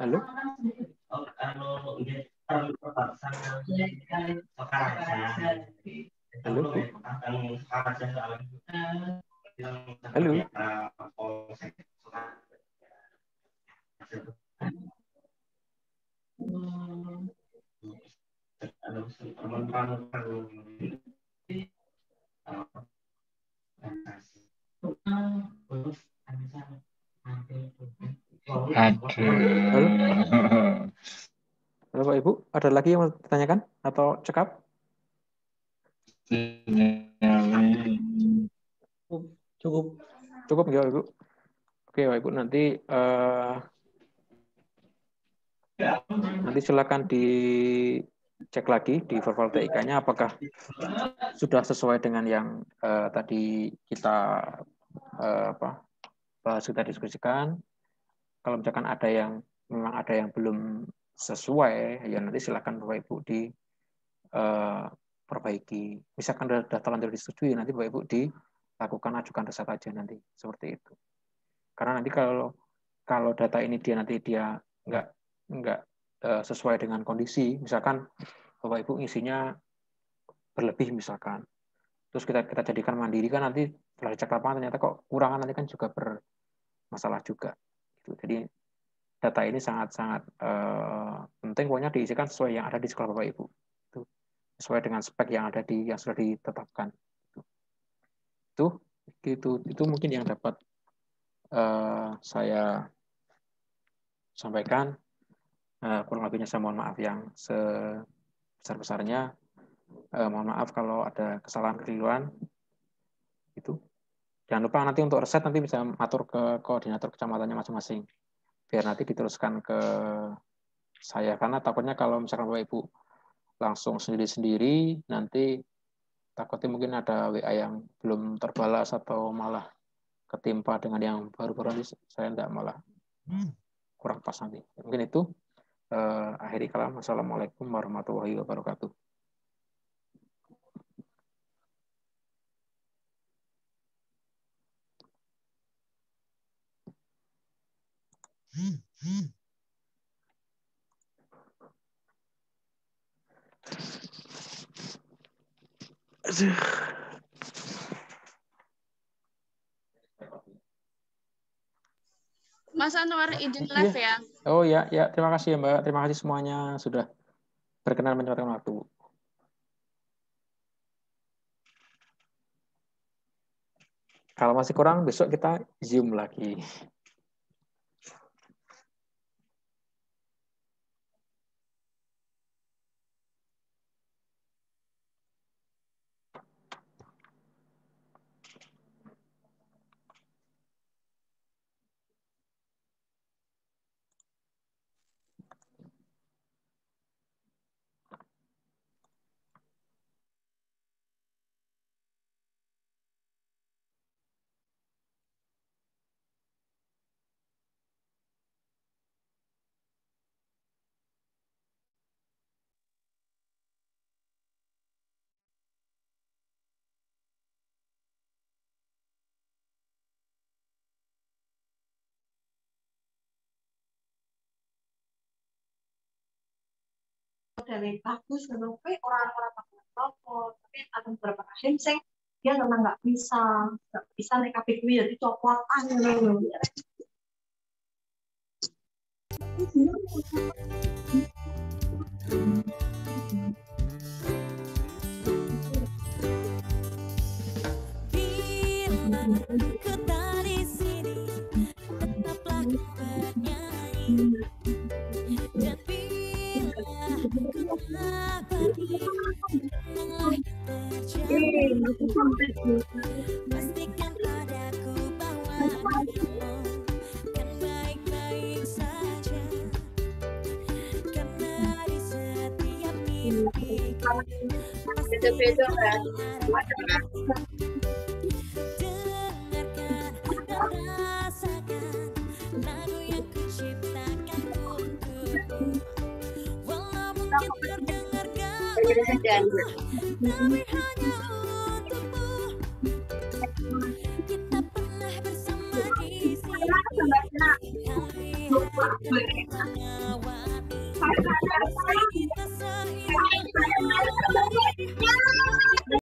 Halo? Halo? Halo Pak Ibu, ada lagi yang mau ditanyakan atau cekap? Cukup ya Ibu. Oke Pak Ibu, nanti silakan dicek lagi di verbal TIK-nya apakah sudah sesuai dengan yang tadi kita bahas, kita diskusikan. Kalau misalkan memang ada yang belum sesuai, ya nanti silakan Bapak Ibu perbaiki. Misalkan sudah terlanjur disetujui, nanti Bapak Ibu dilakukan ajukan resep aja nanti seperti itu. Karena nanti kalau data ini dia nggak sesuai dengan kondisi, misalkan Bapak Ibu ngisinya berlebih misalkan, terus kita jadikan mandiri kan nanti setelah dicek lapangan ternyata kok kurangan, nanti kan juga bermasalah juga. Jadi data ini sangat-sangat penting, pokoknya diisikan sesuai yang ada di sekolah Bapak Ibu, sesuai dengan spek yang ada yang sudah ditetapkan. Itu mungkin yang dapat saya sampaikan. Kurang lebihnya saya mohon maaf yang sebesar-besarnya. Mohon maaf kalau ada kesalahan kekeliruan. Itu. Jangan lupa nanti untuk resep nanti bisa atur ke koordinator kecamatannya masing-masing. Biar nanti diteruskan ke saya. Karena takutnya kalau misalkan Bapak Ibu langsung sendiri-sendiri, nanti takutnya mungkin ada WA yang belum terbalas atau malah ketimpa dengan yang baru-baru, nanti saya tidak malah kurang pas nanti. Mungkin itu. Akhiri kalam. Assalamualaikum warahmatullahi wabarakatuh. Mas Anwar izin live ya. Oh ya, terima kasih ya Mbak. Terima kasih semuanya sudah berkenan menyempatkan waktu. Kalau masih kurang, besok kita Zoom lagi. Dari bagus menurutku orang-orang toko, tapi ada beberapa kasus sih dia memang nggak bisa naik KPQ ya dicopotan gitu. Bila dari sini tetaplah bernyanyi, dan bila abadi tenanglah terjadi. kan baik-baik saja, karena di setiap mimpiku beda-beda kan. dengarkan dan rasakan lagu yang kuciptakan untukmu, walau mungkin terdengar gak tapi hanya untukmu. Kita pernah bersama di sini, hari-hari